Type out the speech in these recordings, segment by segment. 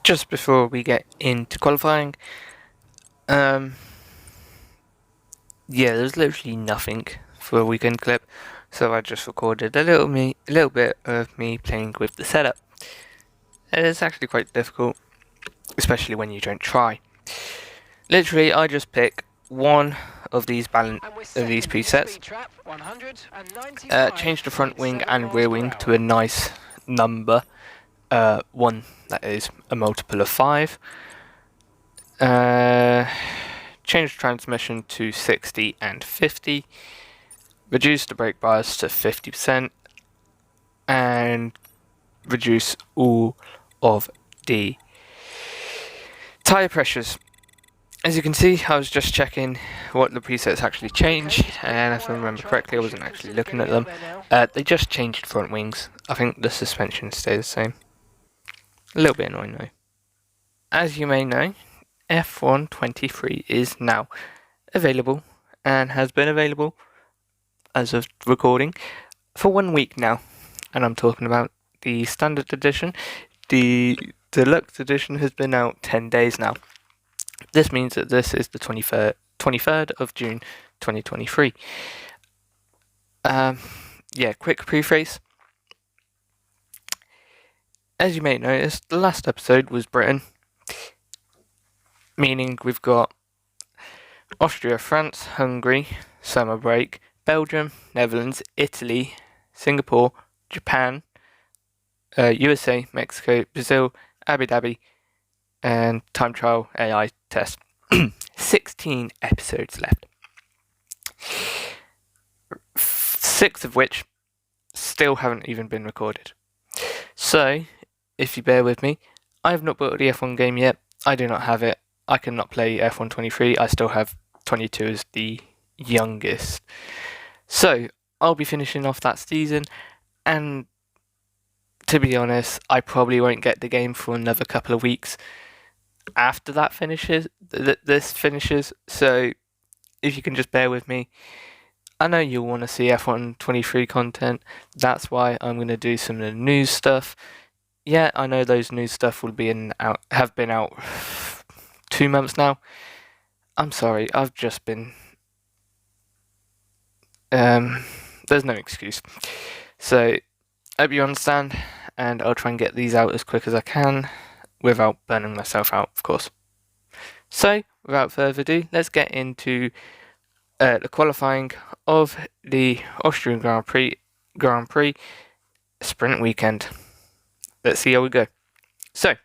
Just before we get into qualifying, yeah, there's literally nothing for a weekend clip, so I just recorded a little bit of me playing with the setup. It's actually quite difficult, especially when you don't try. Literally, I just pick one of these presets, change the front wing and rear wing to a nice number, one that is a multiple of 5. Change the transmission to 60 and 50. Reduce the brake bars to 50%. And reduce all of the tyre pressures. As you can see, I was just checking what the presets actually changed, and if I remember correctly, I wasn't actually looking at them. They just changed front wings. I think the suspension stays the same. A little bit annoying though. As you may know, F123 is now available and has been available as of recording for 1 week now, and I'm talking about the standard edition. The deluxe edition has been out 10 days now. This means that this is the 23rd of June 2023. Yeah, quick preface. As you may notice, the last episode was Britain, meaning we've got Austria, France, Hungary, summer break, Belgium, Netherlands, Italy, Singapore, Japan, USA, Mexico, Brazil, Abu Dhabi, and time trial AI test. 16 episodes left. 6 of which still haven't even been recorded. So, if you bear with me, I have not bought the F1 game yet. I do not have it. I cannot play F123. I still have 22 as the youngest. So, I'll be finishing off that season, and to be honest, I probably won't get the game for another couple of weeks after that finishes. This finishes. So, if you can just bear with me, I know you'll want to see F123 content. That's why I'm going to do some of the news stuff. Yeah, I know those news stuff have been out 2 months now. I'm sorry, I've just been... there's no excuse. So, I hope you understand, and I'll try and get these out as quick as I can, without burning myself out, of course. So, without further ado, let's get into the qualifying of the Austrian Grand Prix sprint weekend. Let's see how we go. So,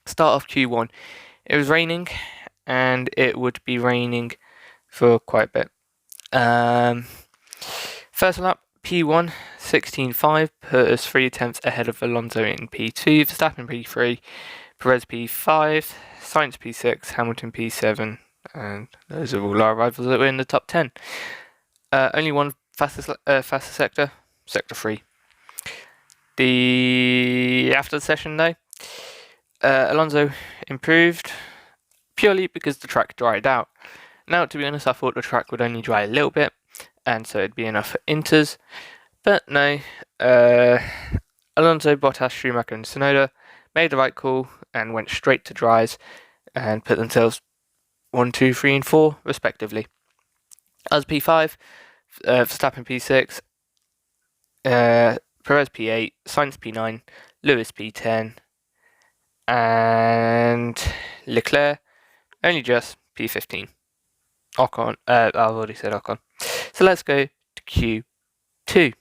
start off Q1. It was raining, and it would be raining for quite a bit. First lap, P1, 16.5, put us 3 attempts ahead of Alonso in P2, Verstappen P3, Perez P5, Sainz P6, Hamilton P7, and those are all our rivals that were in the top 10. Only one fastest sector, Sector 3. After the session though, Alonso improved purely because the track dried out. Now, to be honest, I thought the track would only dry a little bit, and so it'd be enough for inters. But no, Alonso, Bottas, Schumacher, and Tsunoda made the right call and went straight to dries and put themselves 1, 2, 3, and 4 respectively. As P5, Verstappen P6, Perez P8, Sainz P9, Lewis P10, and Leclerc only just P15. Ocon, I've already said Ocon. So let's go to Q2.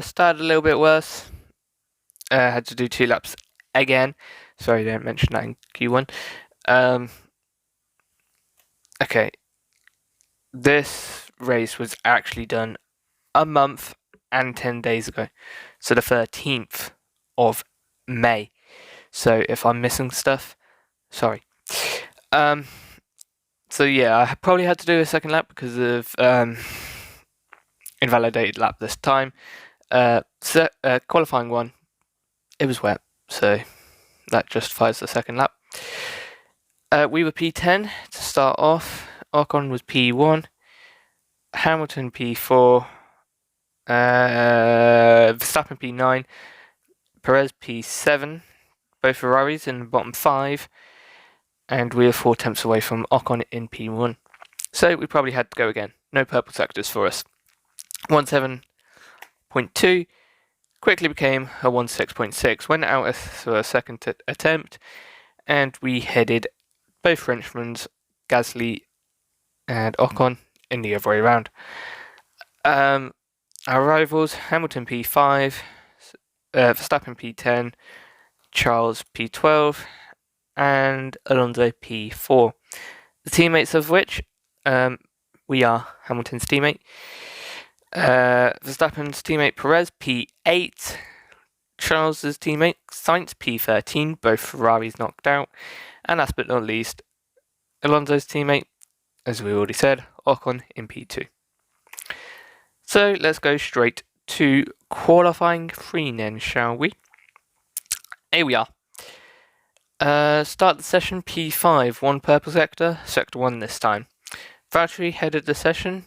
Started a little bit worse. Had to do 2 laps again. Sorry, I didn't mention that in Q1. Okay. This race was actually done a month and 10 days ago. So the 13th of May. So if I'm missing stuff, sorry. So yeah, I probably had to do a second lap because of invalidated lap this time. Qualifying 1, it was wet, so that justifies the second lap. We were P10 to start off. Ocon was P1, Hamilton P4, Verstappen P9, Perez P7, both Ferraris in the bottom 5, and we are 4 tenths away from Ocon in P1. So we probably had to go again. No purple sectors for us. 17.2 quickly became a 16.6. Went out for a second attempt, and we headed both Frenchmen's, Gasly and Ocon, in the other way around. Our rivals: Hamilton P5, Verstappen P10, Charles P12, and Alonso P4. The teammates of which we are Hamilton's teammate, Verstappen's teammate Perez P8, Charles's teammate Sainz P13, both Ferraris knocked out, and last but not least, Alonso's teammate, as we already said, Ocon in P2. So let's go straight to qualifying 3 then, shall we? Here we are. Start the session P5, 1 purple sector, sector 1 this time. Valtteri headed the session,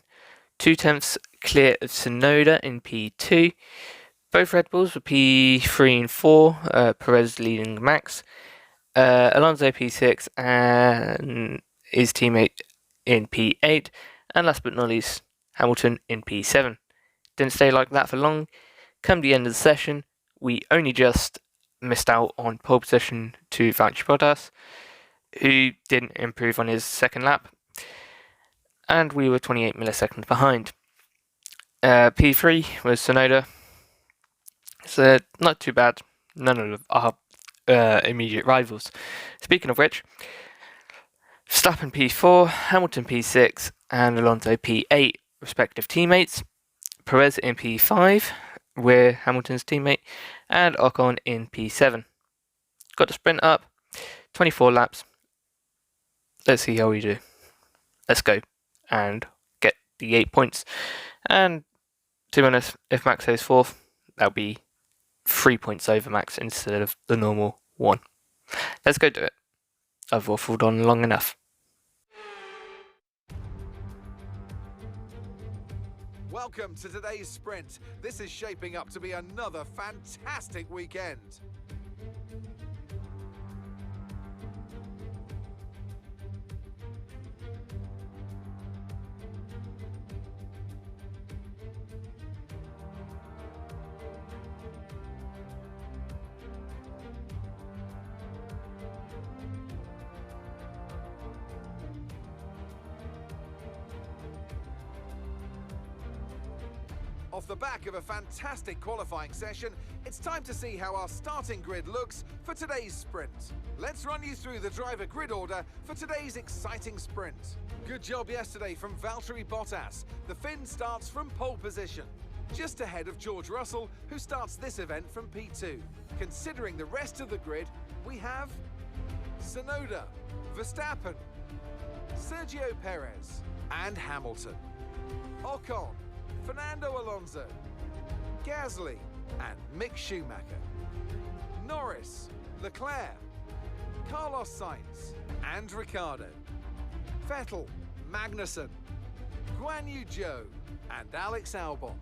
2 tenths clear of Tsunoda in P2. Both Red Bulls were P3 and 4, Perez leading Max. Alonso P6 and his teammate in P8. And last but not least, Hamilton in P7. Didn't stay like that for long. Come the end of the session, we only just missed out on pole position to Valtteri Bottas, who didn't improve on his second lap, and we were 28 milliseconds behind. P3 was Tsunoda, so not too bad. None of our immediate rivals. Speaking of which, Verstappen P4, Hamilton P6, and Alonso P8, respective teammates. Perez in P5, we're Hamilton's teammate, and Ocon in P7. Got the sprint up, 24 laps. Let's see how we do. Let's go and get the 8 points. And to be honest, if Max goes 4th, that'll be 3 points over Max instead of the normal 1. Let's go do it. I've waffled on long enough. Welcome to today's sprint. This is shaping up to be another fantastic weekend. Off the back of a fantastic qualifying session, it's time to see how our starting grid looks for today's sprint. Let's run you through the driver grid order for today's exciting sprint. Good job yesterday from Valtteri Bottas. The Finn starts from pole position, just ahead of George Russell, who starts this event from P2. Considering the rest of the grid, we have Tsunoda, Verstappen, Sergio Perez, and Hamilton. Ocon, Fernando Alonso, Gasly, and Mick Schumacher. Norris, Leclerc, Carlos Sainz, and Ricciardo. Vettel, Magnussen, Guan Yu Zhou, and Alex Albon.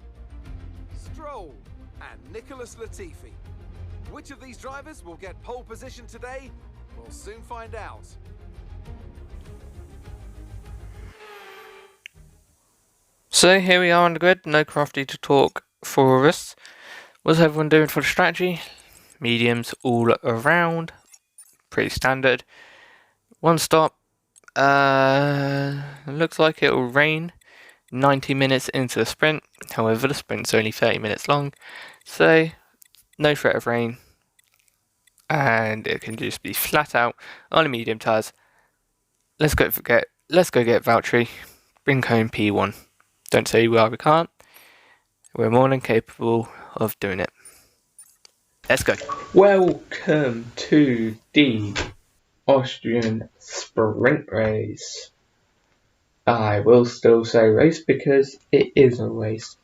Stroll, and Nicholas Latifi. Which of these drivers will get pole position today? We'll soon find out. So here we are on the grid, no Crafty to talk for us. What's everyone doing for the strategy? Mediums all around, pretty standard. One stop, looks like it'll rain 90 minutes into the sprint. However, the sprint's only 30 minutes long, so no threat of rain. And it can just be flat out on the medium tyres. Let's go get Valtteri, bring home P1. Don't say we can't. We're more than capable of doing it. Let's go. Welcome to the Austrian sprint race. I will still say race because it is a race.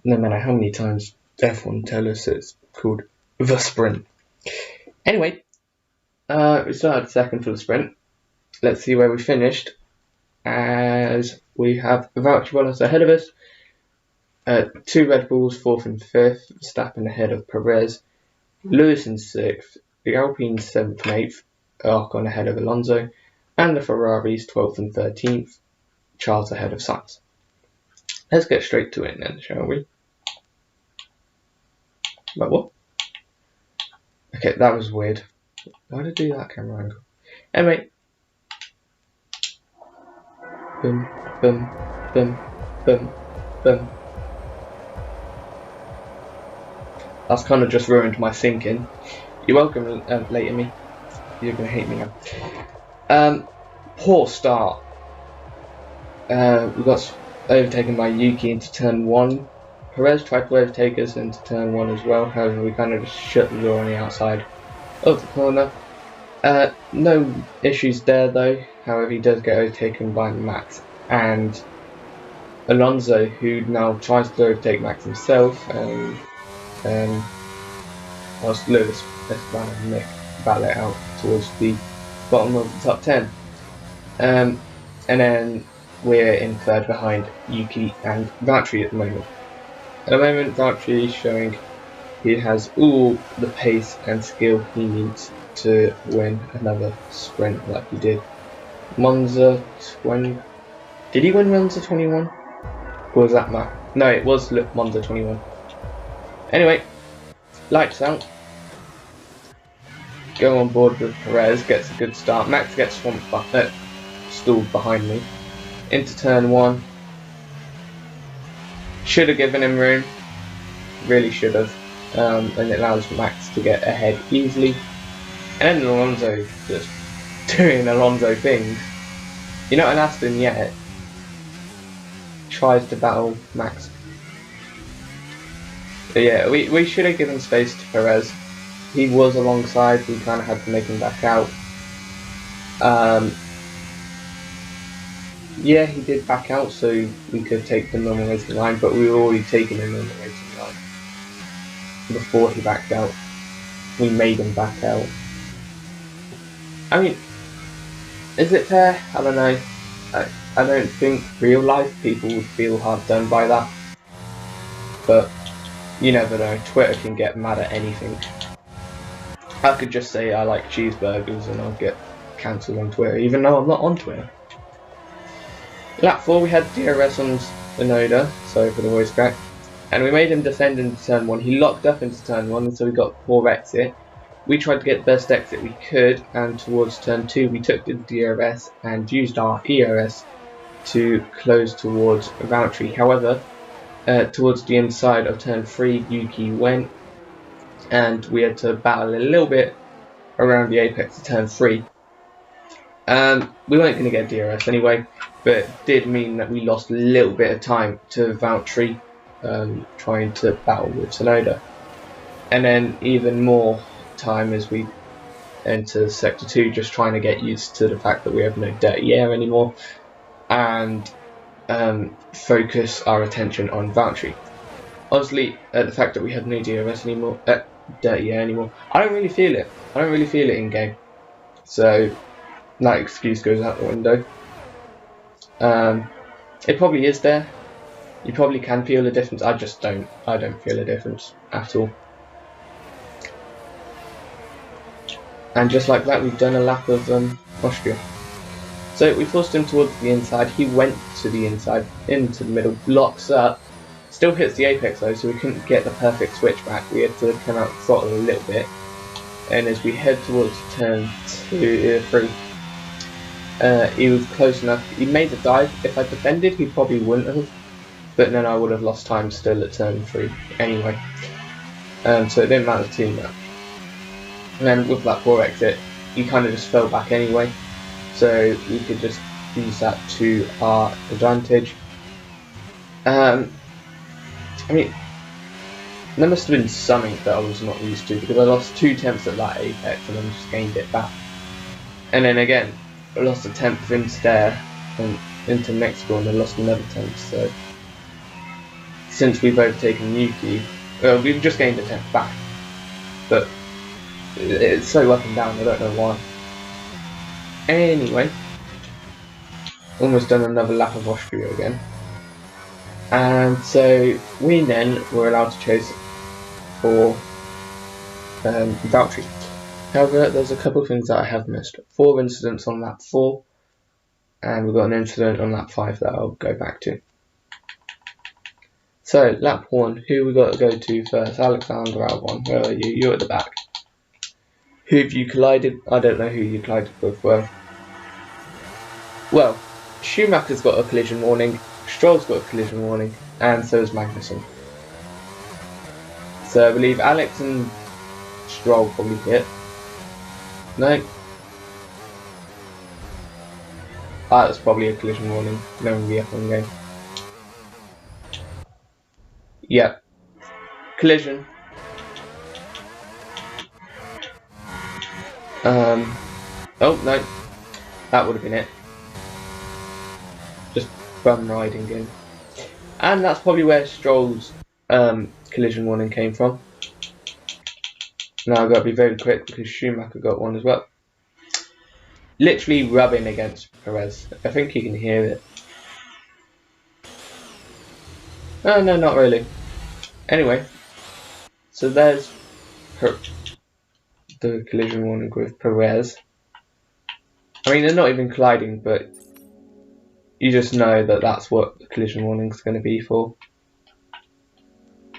No matter how many times F1 tell us it's called the sprint. Anyway, we started second for the sprint. Let's see where we finished. As we have Valtteri Bottas ahead of us, 2 Red Bulls, 4th and 5th, Verstappen ahead of Perez, Lewis in 6th, the Alpines 7th and 8th are gone ahead of Alonso, and the Ferraris 12th and 13th, Charles ahead of Sainz. Let's get straight to it then, shall we? But what? Okay, that was weird. Why did I do that camera angle? Anyway. Boom, boom, boom, boom, boom. That's kind of just ruined my thinking. You're welcome, later me. You're gonna hate me now. Poor start. We got overtaken by Yuki into turn 1. Perez tried to overtake us into turn 1 as well, however we kind of just shut the door on the outside of the corner. No issues there though, however he does get overtaken by Max and Alonso, who now tries to overtake Max himself, whilst Lewis and Nick battle it out towards the bottom of the top 10. And then we're in third behind Yuki and Valtteri at the moment. At the moment, Valtteri is showing he has all the pace and skill he needs to win another sprint like he did. Monza 20. Did he win Monza 21? Or was that Max? No, it was Monza 21. Anyway, lights out. Go on board with Perez, gets a good start. Max gets stalled behind me. Into turn 1. Should have given him room. Really should have. And it allows Max to get ahead easily. And then Alonso just doing Alonso things. You're not an Aston yet. Tries to battle Max. But yeah, we should have given space to Perez. He was alongside, we kind of had to make him back out. Yeah, he did back out so we could take the normal racing line, but we were already taking the normal racing line before he backed out. We made him back out. I mean, is it fair? I don't know. I don't think real life people would feel hard done by that. But you never know, Twitter can get mad at anything. I could just say I like cheeseburgers and I'll get cancelled on Twitter, even though I'm not on Twitter. Lap 4 we had DRS on Tsunoda, sorry for the voice crack, and we made him descend into turn 1. He locked up into turn 1 and so we got poor exit. We tried to get the best exit we could, and towards turn 2 we took the DRS and used our ERS to close towards Valtteri. However, towards the inside of turn 3 Yuki went, and we had to battle a little bit around the apex of turn 3. We weren't going to get DRS anyway, but it did mean that we lost a little bit of time to Valtteri trying to battle with Tsunoda. And then even more time as we enter sector 2, just trying to get used to the fact that we have no dirty air anymore and focus our attention on Valtteri. Obviously, the fact that we have no DRS anymore, dirty air anymore, I don't really feel it. I don't really feel it in game. So that excuse goes out the window. It probably is there. You probably can feel the difference. I just don't. I don't feel a difference at all. And just like that, we've done a lap of Austria. So we forced him towards the inside. He went to the inside, into the middle, blocks up. Still hits the apex though, so we couldn't get the perfect switch back. We had to come out throttle a little bit. And as we head towards turn 3, he was close enough. He made the dive. If I defended, he probably wouldn't have. But then I would have lost time still at turn 3 anyway. So it didn't matter too much. And then with that poor exit, he kind of just fell back anyway. So we could just use that to our advantage. I mean, there must have been something that I was not used to, because I lost 2 tenths at that apex and then just gained it back. And then again, I lost a tenth into there and into Mexico, and then lost another tenth. So since we've overtaken Yuki, well, we've just gained a tenth back. But it's so up and down, I don't know why. Anyway, almost done another lap of Austria again. And so we then were allowed to chase for Valtteri. However, there's a couple of things that I have missed. 4 incidents on lap 4, and we've got an incident on lap 5 that I'll go back to. So, lap 1, who we got to go to first? Alexander Albon, where are you? You're at the back. Who have you collided? I don't know who you collided with. Well, Schumacher's got a collision warning, Stroll's got a collision warning, and so has Magnussen. So I believe Alex and Stroll probably hit. No. That's probably a collision warning, knowing the F1 game. Yep. Collision. Oh no, that would have been it. Just bum riding in. And that's probably where Stroll's collision warning came from. Now I've got to be very quick because Schumacher got one as well. Literally rubbing against Perez. I think you can hear it. Oh no, not really. Anyway, so there's the collision warning with Perez. I mean, they're not even colliding, but you just know that that's what the collision warning is going to be for.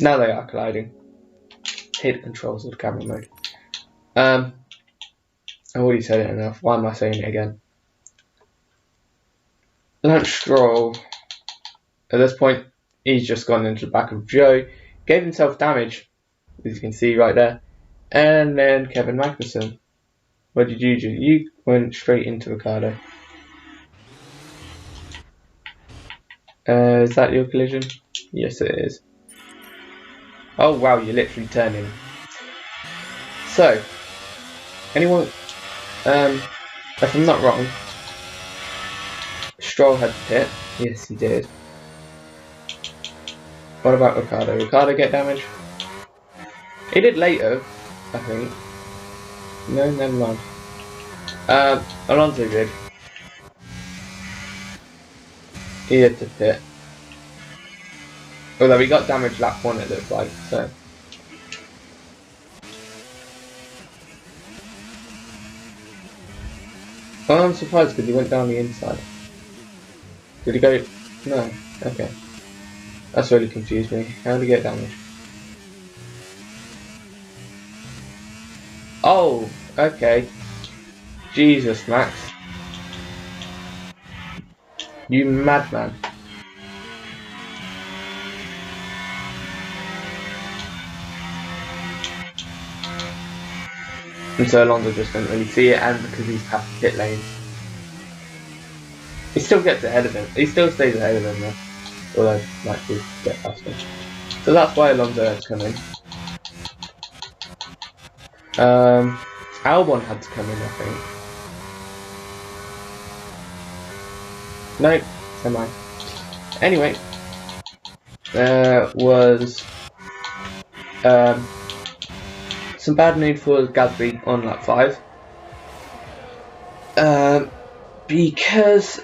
Now they are colliding. Hit the controls of the camera mode. I already said it enough. Why am I saying it again? Lance Stroll, at this point, he's just gone into the back of Joe, gave himself damage, as you can see right there, and then Kevin Magnussen. What did you do? You went straight into Ricardo. Is that your collision? Yes, it is. Oh wow, you're literally turning. So, anyone, if I'm not wrong, Stroll had to hit. Yes, he did. What about Ricardo? Ricardo get damage? He did later, I think. No, never mind. Alonso did. He had to pit. Although he got damage lap 1 it looks like, so. Well, I'm surprised because he went down the inside. Did he go? No. Okay. That's really confused me. How did he get damage? Oh, okay. Jesus, Max. You madman. And so Alonso just didn't really see it, and because he's past the pit lane, he still gets ahead of him. He still stays ahead of him though, although like we get past him. So that's why Alonso had to come in. Albon had to come in, I think. No, never mind. Anyway, there was some bad news for Gasly on lap 5 because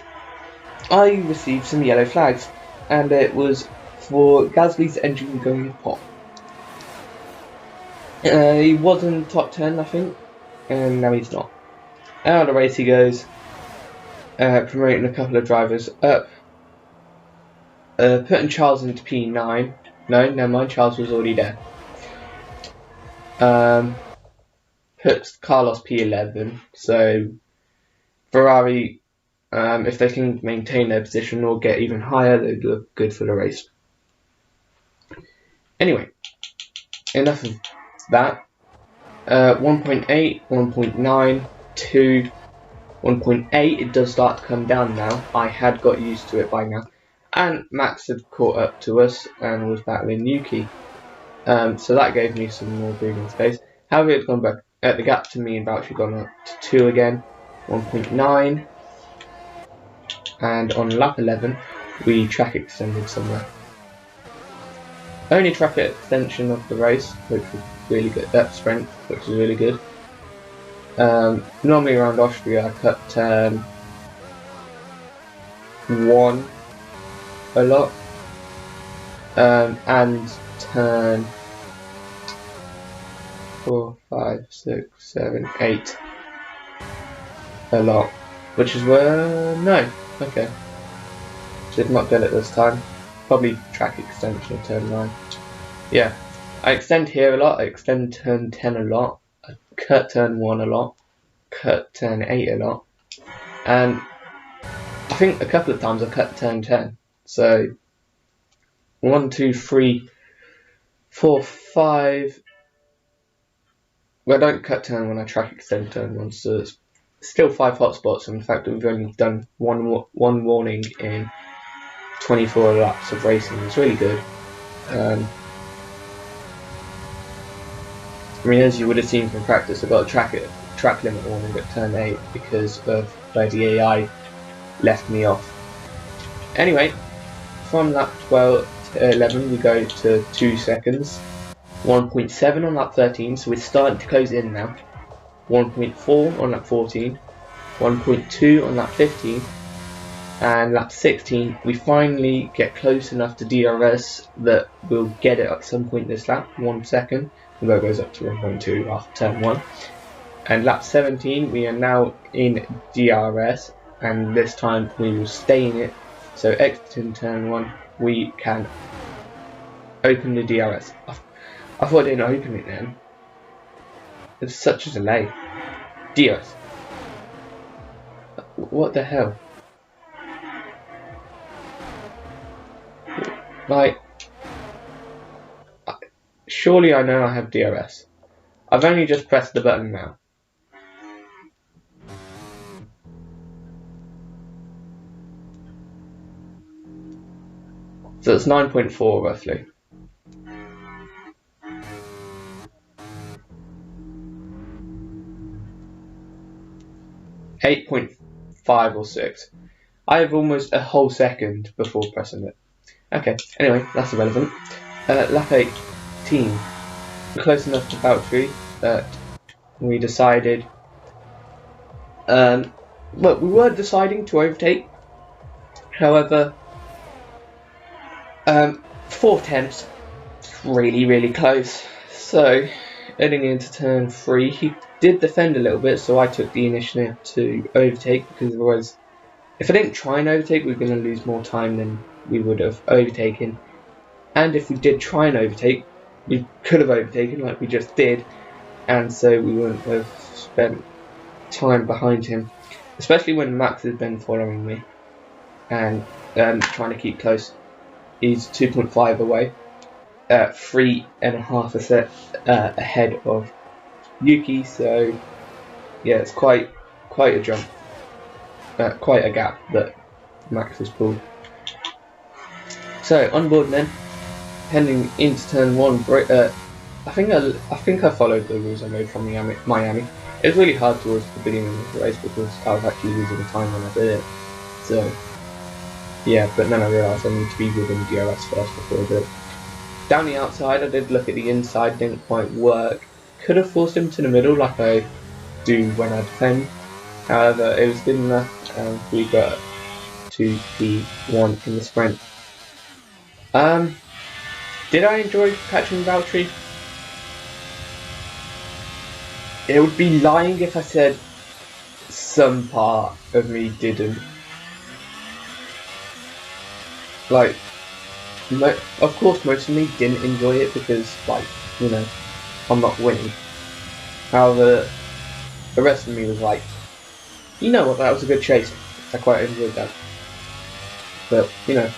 I received some yellow flags, and it was for Gasly's engine going hot. He was in top 10, I think, and now he's not. Out of the race he goes, promoting a couple of drivers up, putting Charles into P9. No, never mind, Charles was already there. Puts Carlos P11, so Ferrari, if they can maintain their position or get even higher, they look good for the race. Anyway, enough of that. 1.8, 1.9, 2, 1.8, it does start to come down now. I had got used to it by now. And Max had caught up to us and was battling Yuki. So that gave me some more breathing space. However, it's gone back. The gap to me and Boucher gone up to 2 again, 1.9. And on lap 11, we track extended somewhere. Only track extension of the race, which was really good. That sprint, which was really good. Normally around Austria, I cut turn 1 a lot, and turn 4, 5, 6, 7, 8. A lot. Which is where... no. Okay. Did not get it this time. Probably track extension of turn 9. Yeah. I extend here a lot, I extend turn 10 a lot, I cut turn 1 a lot, cut turn 8 a lot, and I think a couple of times I cut turn 10. So 1, 2, 3, 4, 5. Well, I don't cut turn when I track extend turn 1, so it's still 5 hotspots. In fact, we've only done one warning in 24 laps of racing. It's really good. I mean, as you would have seen from practice, I got a track limit warning at turn 8 because of the AI left me off. Anyway, from lap 12 to 11 we go to 2 seconds, 1.7 on lap 13, so we're starting to close in now, 1.4 on lap 14, 1.2 on lap 15, and lap 16 we finally get close enough to DRS that we'll get it at some point this lap, 1 second, although it goes up to 1.2 after turn 1. And lap 17 we are now in DRS, and this time we will stay in it, so exiting turn 1 we can open the DRS. I thought I didn't open it then. It's such a delay. DRS. What the hell? Like, surely I know I have DRS. I've only just pressed the button now. So it's 9.4 roughly. .5 or 6. I have almost a whole second before pressing it. Okay, anyway, that's irrelevant. Lap 18. We're close enough to Valtteri that we decided... well, we were deciding to overtake. However, 4 tenths, really close. So, heading into turn 3, he did defend a little bit, so I took the initiative to overtake, because otherwise, if I didn't try and overtake, we were going to lose more time than we would have overtaken. And if we did try and overtake, we could have overtaken like we just did, and so we wouldn't have spent time behind him, especially when Max has been following me and trying to keep close. He's 2.5 away, 3.5 ahead of Yuki, so yeah, it's quite a jump, quite a gap that Max has pulled. So on board then, heading into turn 1. I think I followed the rules I made from Miami. It was really hard towards the beginning of the race because I was actually losing time when I did it. So yeah, but then I realised I need to be within DRS first before I do it. Down the outside, I did look at the inside, didn't quite work. Could have forced him to the middle like I do when I defend. However, it was good enough, and we got to P1 in the sprint. Did I enjoy catching Valtteri? It would be lying if I said some part of me didn't. Like, of course most of me didn't enjoy it because, like, you know, I'm not winning. However, the rest of me was like, you know what, that was a good chase. I quite enjoyed that. But, you know,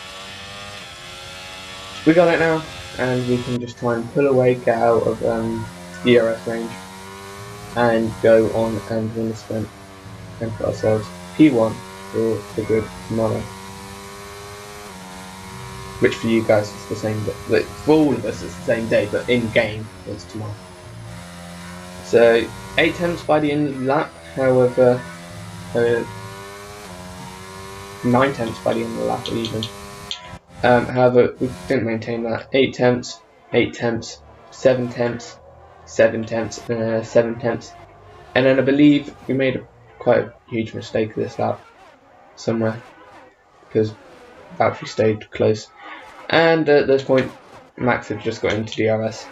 we got it now, and we can just try and pull away, get out of DRS range, and go on and win the sprint and put ourselves P1 for the good tomorrow. Which for you guys is the same day, like for all of us it's the same day, but in game it's tomorrow. So 8 tenths by the end of the lap, however 9 tenths by the end of the lap even. However, we didn't maintain that. 8 tenths, 8 tenths, 7 tenths, 7 tenths, 7 tenths, and then I believe we made quite a huge mistake this lap somewhere because Valtteri stayed close, and at this point Max had just got into DRS.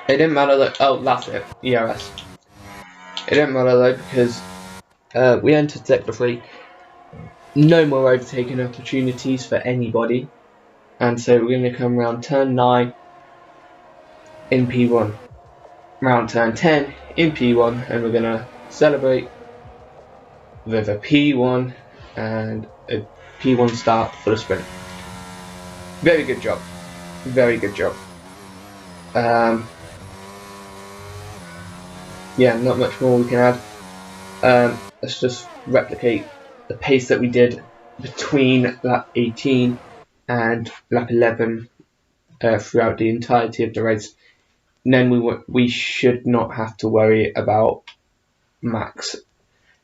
It didn't matter though. Oh, that's it. ERS. It didn't matter though because we entered sector 3. No more overtaking opportunities for anybody, and so we're going to come around turn 9 in P1, round turn 10 in P1, and we're going to celebrate with a P1 and a P1 start for the sprint. Very good job. Very good job. Yeah, not much more we can add. Let's just replicate the pace that we did between lap 18 and lap 11 throughout the entirety of the race. And then we should not have to worry about Max.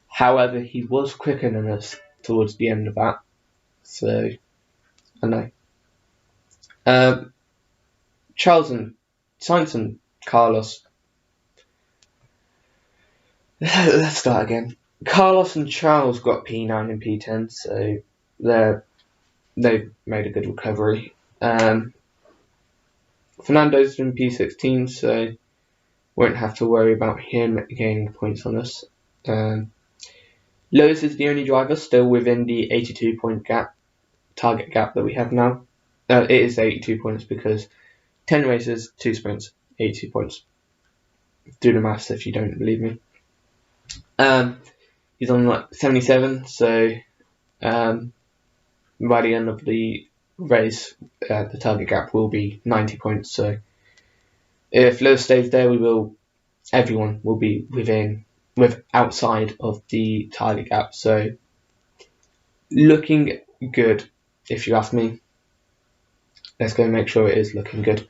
However, he was quicker than us towards the end of that, so I know. Sainz and Carlos. Let's start again. Carlos and Charles got P9 and P10, so they've made a good recovery. Fernando's in P16, so won't have to worry about him gaining points on us. Lewis is the only driver still within the 82 point target gap that we have now. It is 82 points because 10 races, 2 sprints, 82 points. Do the maths if you don't believe me. He's on like 77, so by the end of the race, the target gap will be 90 points. So if Lewis stays there, everyone will be outside of the target gap. So looking good, if you ask me. Let's go make sure it is looking good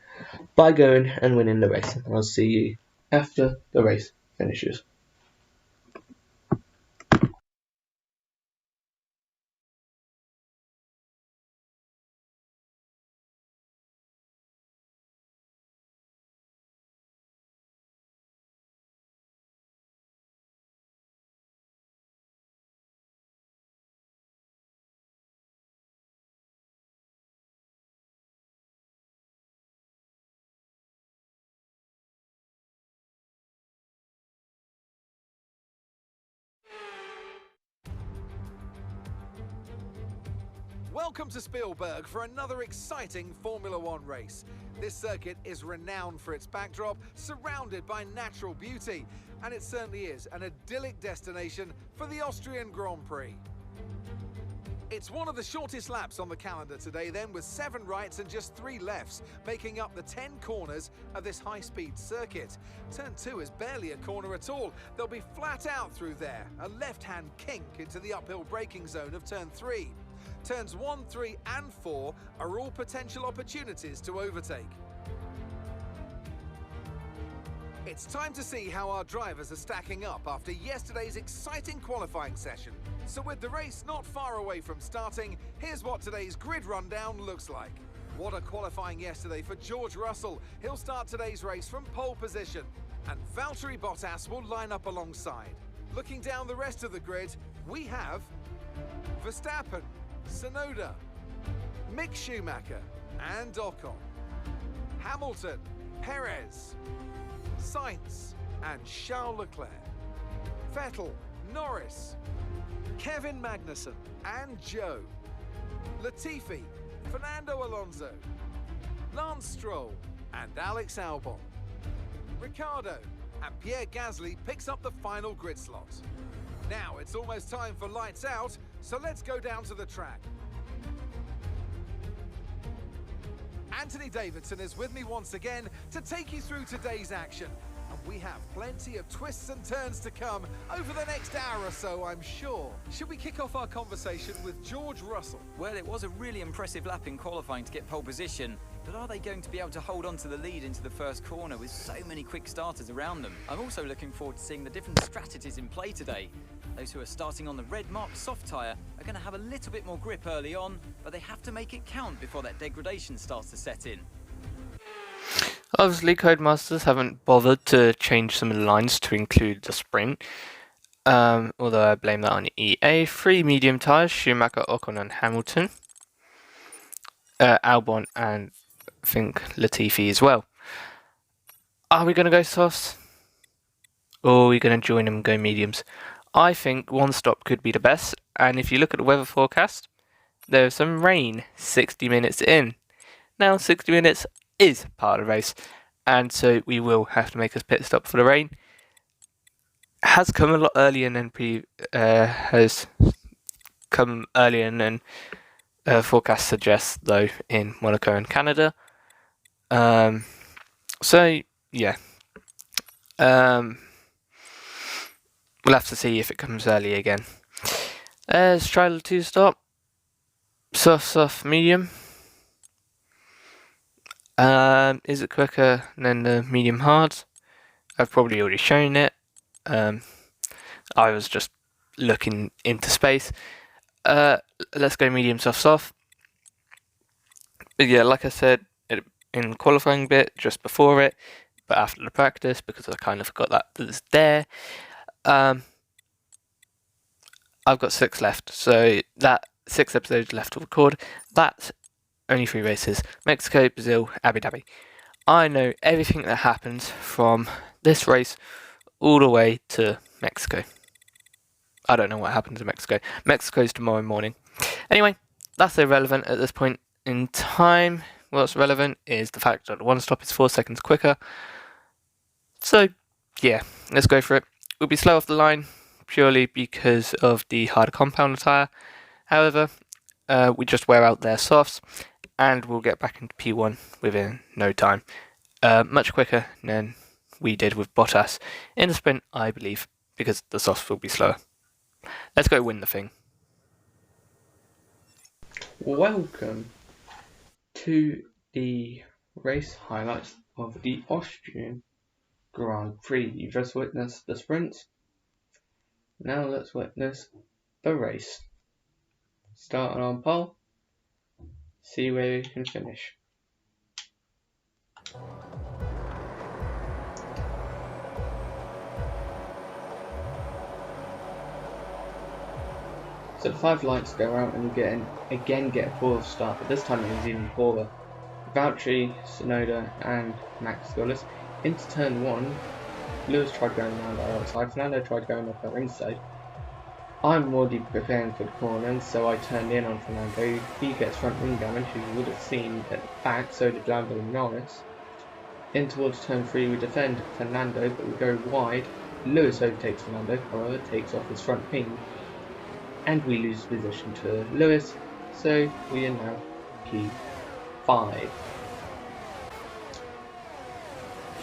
by going and winning the race. I'll see you after the race finishes. Welcome to Spielberg for another exciting Formula One race. This circuit is renowned for its backdrop, surrounded by natural beauty, and it certainly is an idyllic destination for the Austrian Grand Prix. It's one of the shortest laps on the calendar today then, with 7 rights and just 3 lefts, making up the 10 corners of this high-speed circuit. Turn 2 is barely a corner at all. They'll be flat out through there, a left-hand kink into the uphill braking zone of Turn 3. Turns 1, 3 and 4 are all potential opportunities to overtake. It's time to see how our drivers are stacking up after yesterday's exciting qualifying session. So with the race not far away from starting, here's what today's grid rundown looks like. What a qualifying yesterday for George Russell. He'll start today's race from pole position, and Valtteri Bottas will line up alongside. Looking down the rest of the grid, we have Verstappen, Tsunoda, Mick Schumacher and Ocon, Hamilton, Perez, Sainz and Charles Leclerc, Vettel, Norris, Kevin Magnussen and Joe, Latifi, Fernando Alonso, Lance Stroll and Alex Albon, Ricciardo, and Pierre Gasly picks up the final grid slot. Now it's almost time for lights out, so let's go down to the track. Anthony Davidson is with me once again to take you through today's action. And we have plenty of twists and turns to come over the next hour or so, I'm sure. Should we kick off our conversation with George Russell? Well, it was a really impressive lap in qualifying to get pole position, but are they going to be able to hold on to the lead into the first corner with so many quick starters around them? I'm also looking forward to seeing the different strategies in play today. Those who are starting on the red marked soft tyre are going to have a little bit more grip early on, but they have to make it count before that degradation starts to set in. Obviously, Codemasters haven't bothered to change some of the lines to include the sprint, although I blame that on EA. 3 medium tyres, Schumacher, Ocon and Hamilton. Albon and I think Latifi as well. Are we going to go softs? Or are we going to join them and go mediums? I think one stop could be the best, and if you look at the weather forecast, there's some rain 60 minutes in. Now 60 minutes is part of the race, and so we will have to make a pit stop for the rain. Has come a lot earlier than forecast suggests, though, in Monaco and Canada. So yeah, we'll have to see if it comes early again. Let's try the 2-stop. Soft, medium. Is it quicker than the medium hard? I've probably already shown it. I was just looking into space. Let's go medium, soft. But yeah, like I said in qualifying bit just before it, but after the practice, because I kind of forgot that it's there. I've got 6 left, so that 6 episodes left to record. That's only 3 races: Mexico, Brazil, Abu Dhabi. I know everything that happens from this race all the way to Mexico. I don't know what happens in Mexico. Mexico's tomorrow morning. Anyway, that's irrelevant at this point in time. What's relevant is the fact that the 1-stop is 4 seconds quicker. So, yeah, let's go for it. We'll be slow off the line purely because of the harder compound tyre. However, we just wear out their softs and we'll get back into P1 within no time. Much quicker than we did with Bottas in the sprint, I believe, because the softs will be slower. Let's go win the thing. Welcome to the race highlights of the Austrian Grand Prix. You just witnessed the sprint. Now let's witness the race. Starting on pole, see where we can finish. So the 5 lights go out and you get a poor start, but this time it was even poorer. Valtteri, Tsunoda and Max scoreless. Into turn 1, Lewis tried going around our outside, Fernando tried going up our inside. I'm already preparing for the corners, so I turned in on Fernando. He gets front wing damage, as you would have seen at the back, so did Lando Norris. In towards turn 3 we defend Fernando, but we go wide. Lewis overtakes Fernando, however takes off his front wing, and we lose position to Lewis, so we are now P5.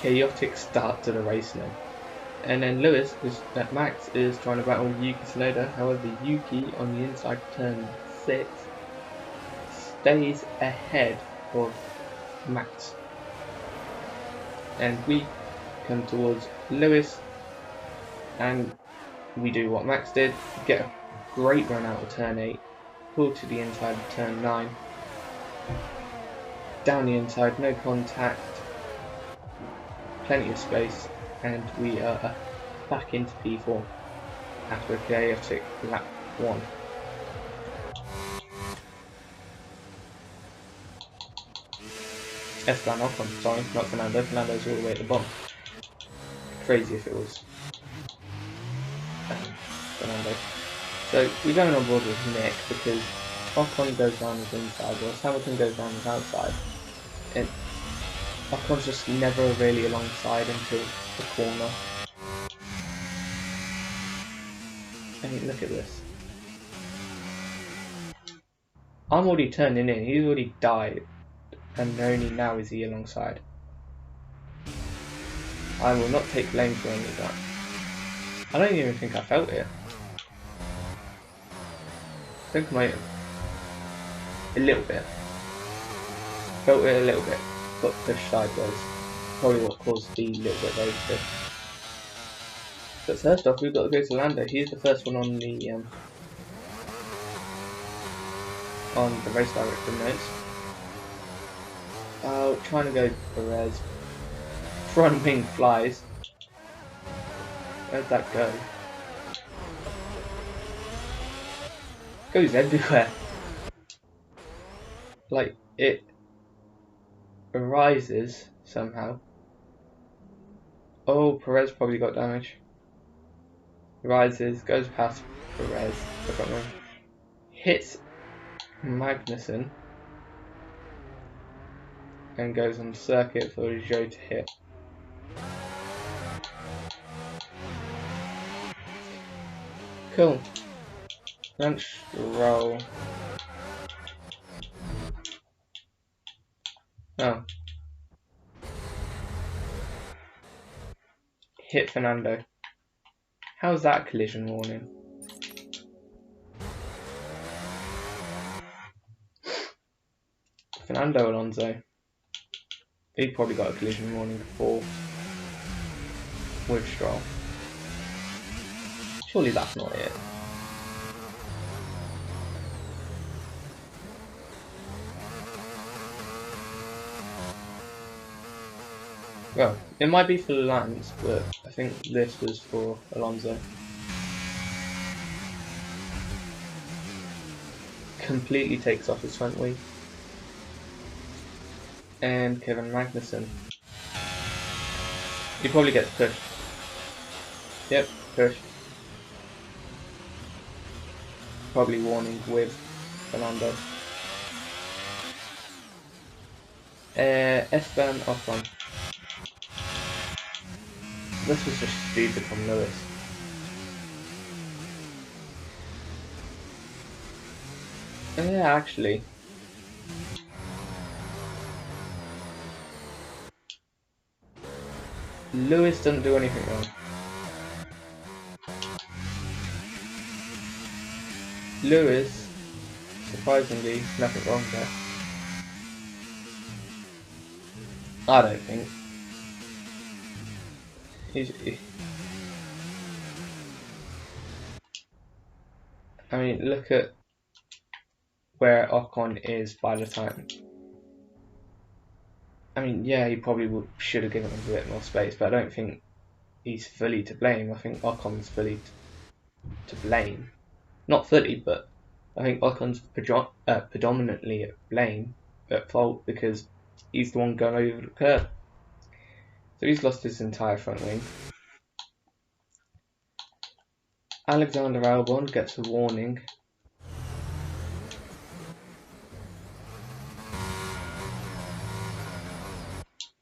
Chaotic start to the race now. And then Max is trying to battle Yuki Tsunoda, however Yuki on the inside turn 6 stays ahead of Max. And we come towards Lewis and we do what Max did, get a great run out of turn 8, pull to the inside of turn 9, down the inside, no contact, plenty of space, and we are back into P4 after a chaotic lap 1. Esteban Ocon, sorry, not Fernando. Fernando's all the way at the bottom. Crazy if it was Fernando. So we're going on board with Nick because Ocon goes down his inside, whilst Hamilton goes down his outside. And Ocon's just never really alongside until the corner. I mean, look at this. I'm already turning in, he's already died, and only now is he alongside. I will not take blame for any of that. I don't even think I felt it. I think I might have. A little bit. Felt it a little bit. Got pushed sideways. Probably what caused the little bit of oversteer. But first off, we've got to go to Lando. He's the first one on the race director notes. Trying to go Perez. Front wing flies. Where'd that go? Goes everywhere. Like it arises somehow Oh, Perez probably got damage. Rises, goes past Perez, the front one. Hits Magnussen. And goes on circuit for Joe to hit. Cool. Lance Stroll. Oh. Hit Fernando. How's that a collision warning? Fernando Alonso. He probably got a collision warning before with Stroll. Surely that's not it. Well, it might be for Lance, but I think this was for Alonso. Completely takes off his front wing. And Kevin Magnussen. He probably gets pushed. Yep, pushed. Probably warning with Fernando. Esteban Ocon. This was just stupid from Lewis. Yeah, actually. Lewis doesn't do anything wrong. Lewis, surprisingly, nothing wrong there. I don't think. I mean, look at where Ocon is by the time. I mean, yeah, he probably should have given him a bit more space, but I don't think he's fully to blame. I think Ocon's fully to blame. Not fully, but I think Ocon's predominantly at fault, because he's the one going over the curb. So he's lost his entire front wing. Alexander Albon gets a warning.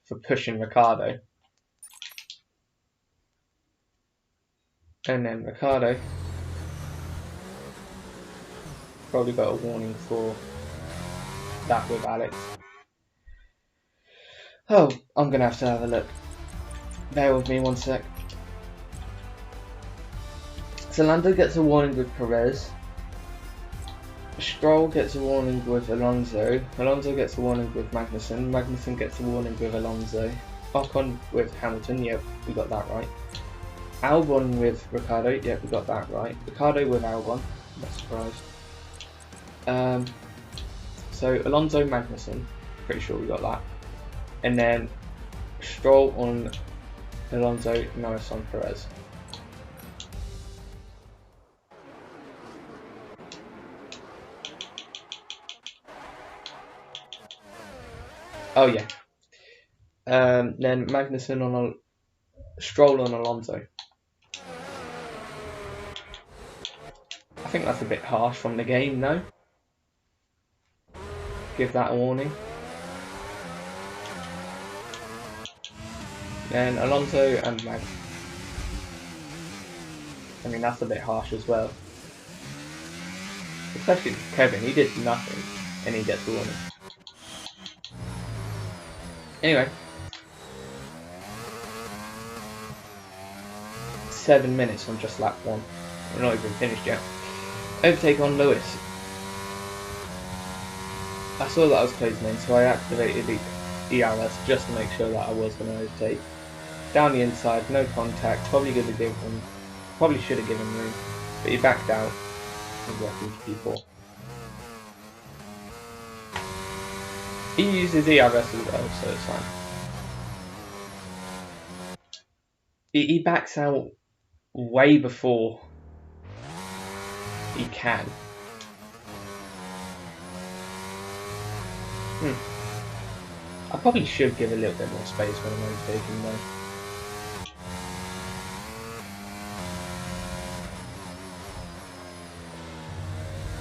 For pushing Ricciardo. And then Ricciardo probably got a warning for that with Alex. Oh, I'm going to have a look. Bear with me one sec. So Lando gets a warning with Perez. Stroll gets a warning with Alonso. Alonso gets a warning with Magnussen. Magnussen gets a warning with Alonso. Ocon with Hamilton. Yep, we got that right. Albon with Ricciardo. Yep, we got that right. Ricciardo with Albon. Not surprised. So Alonso, Magnussen. Pretty sure we got that. And then Stroll on Alonso, Norris on Perez. Oh yeah. Then Magnussen on Stroll on Alonso. I think that's a bit harsh from the game, no? Give that a warning. Then Alonso and Mag. I mean, that's a bit harsh as well. Especially Kevin, he did nothing and he gets a warning. Anyway. 7 minutes on just lap 1. We're not even finished yet. Overtake on Lewis. I saw that I was closing in, so I activated the ERS just to make sure that I was going to overtake. Down the inside, no contact, probably should have given room, but he backed out and got into P4. He uses ERS as well, so it's fine. He backs out way before he can. I probably should give a little bit more space when I'm overtaking though.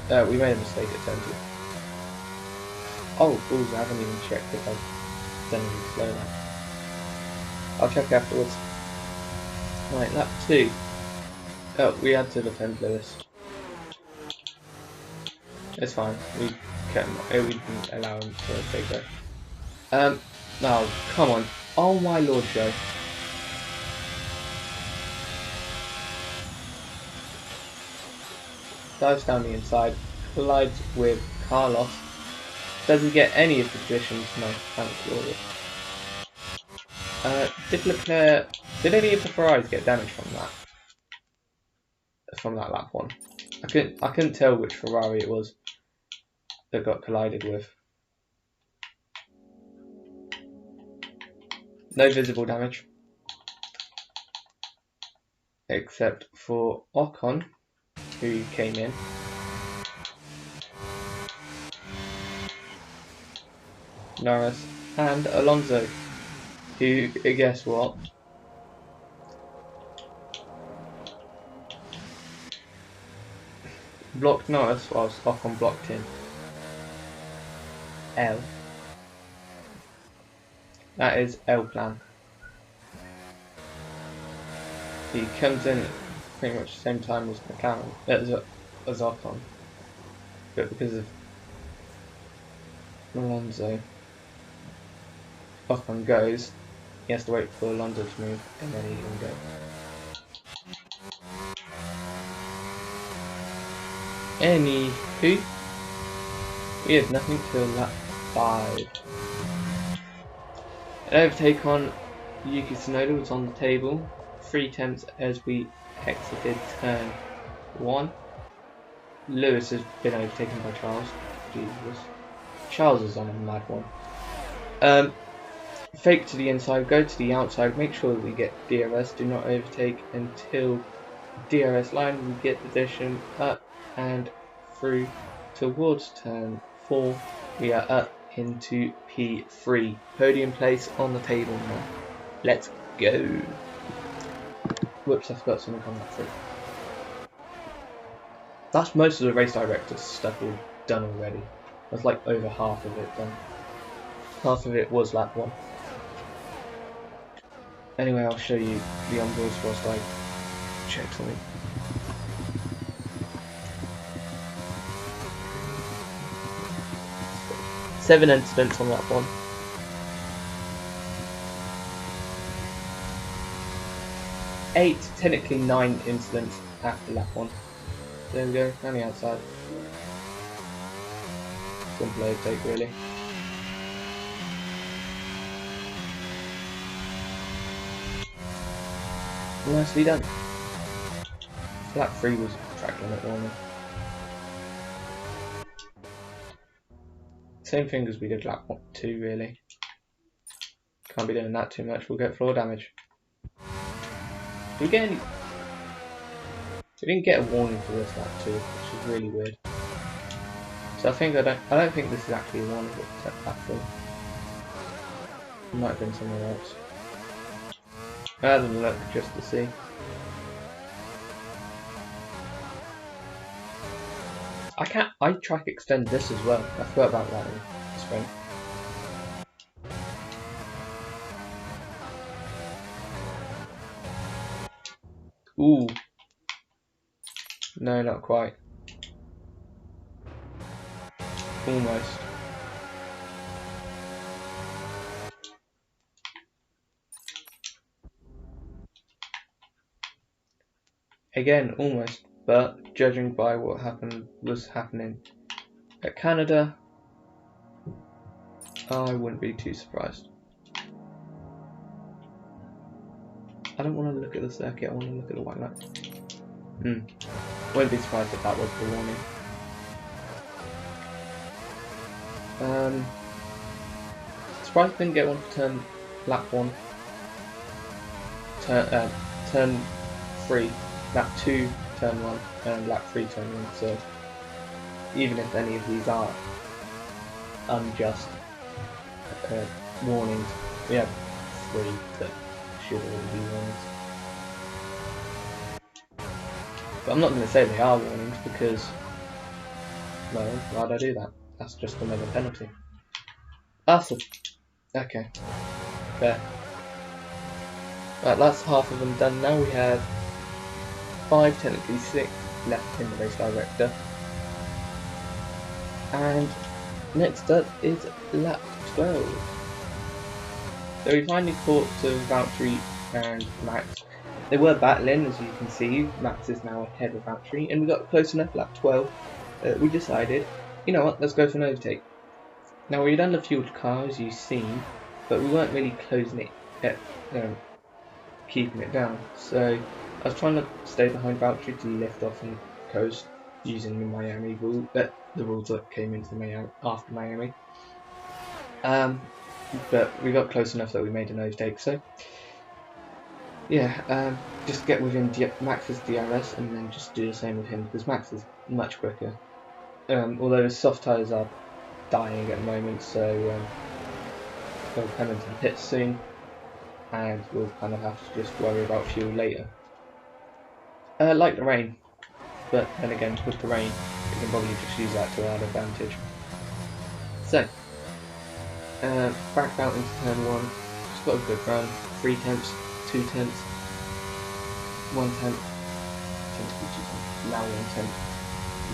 We made a mistake at turn 2. Oh, balls, I haven't even checked if I've done any slow lap. I'll check afterwards. Right, lap 2. Oh, we had to defend Lewis. It's fine. We didn't allow him to take that. No, come on. Oh my lord, Joe. Dives down the inside, collides with Carlos. Doesn't get any of the positions. No, thanks Lord. Did any of the Ferraris get damage from that? From that lap 1? I couldn't tell which Ferrari it was that got collided with. No visible damage. Except for Ocon, who came in. Norris and Alonso, who, guess what? Blocked Norris whilst Ocon blocked him. L. That is L plan. He comes in at pretty much the same time as McLaren, as Ocon, but because of Alonso, Ocon goes. He has to wait for Alonso to move, and then he can go. Anywho, we have nothing till lap 5. An overtake on Yuki Tsunoda was on the table. 3 attempts as we exited turn 1. Lewis has been overtaken by Charles. Jesus. Charles is on a mad one. Fake to the inside, go to the outside, make sure that we get DRS. Do not overtake until DRS line. We get position up and through towards turn 4. We are up into P3. Podium place on the table now. Let's go. Whoops, I forgot something on that through. That's most of the race director stuff all done already. That's like over half of it done. Half of it was lap 1. Anyway, I'll show you the onboards whilst I check something. Seven incidents on that one. 8, technically 9 incidents after lap 1. There we go, on the outside. Simple overtake really. Nicely done. Lap 3 was track limit warning. Same thing as we did lap 2 really. Can't be doing that too much, we'll get floor damage. Did we get any? We didn't get a warning for this lap 2, which is really weird. So I don't think this is actually a warning for lap 3. It might have been somewhere else. I had a look just to see. I track extend this as well. I forgot about that in the sprint. Ooh. No, not quite. Almost. Again, almost, but judging by what was happening at Canada, I wouldn't be too surprised. I don't want to look at the circuit, I want to look at the white light. Wouldn't be surprised if that was the warning. Surprised I didn't get one for lap 1. Turn 3. Lap 2, turn 1, and lap 3, turn 1, so even if any of these are unjust warnings, we have 3 that should already be warnings. But I'm not going to say they are warnings because No, why'd I do that? That's just another penalty. That's a... okay. Fair. Right, that's half of them done now. We have 5, technically 6 left in the race director. And next up is lap 12. So we finally caught to Valtteri and Max. They were battling, as you can see. Max is now ahead of Valtteri, and we got close enough, lap 12. We decided, you know what, let's go for an overtake. Now we'd underfueled car, as you've seen, but we weren't really closing it, keeping it down. So I was trying to stay behind Valtteri to lift off and coast using the Miami rule, the rules that came into Miami after Miami. But we got close enough that we made an overtake. So yeah, just get within Max's DRS and then just do the same with him, because Max is much quicker. Although his soft tyres are dying at the moment, so he'll come into the pits soon, and we'll kind of have to just worry about fuel later. Like the rain, but then again, with the rain, we can probably just use that to our advantage. So, back out into turn 1, just got a good run, 3 tenths, 2 tenths, 1 tenth, now 1 tenth.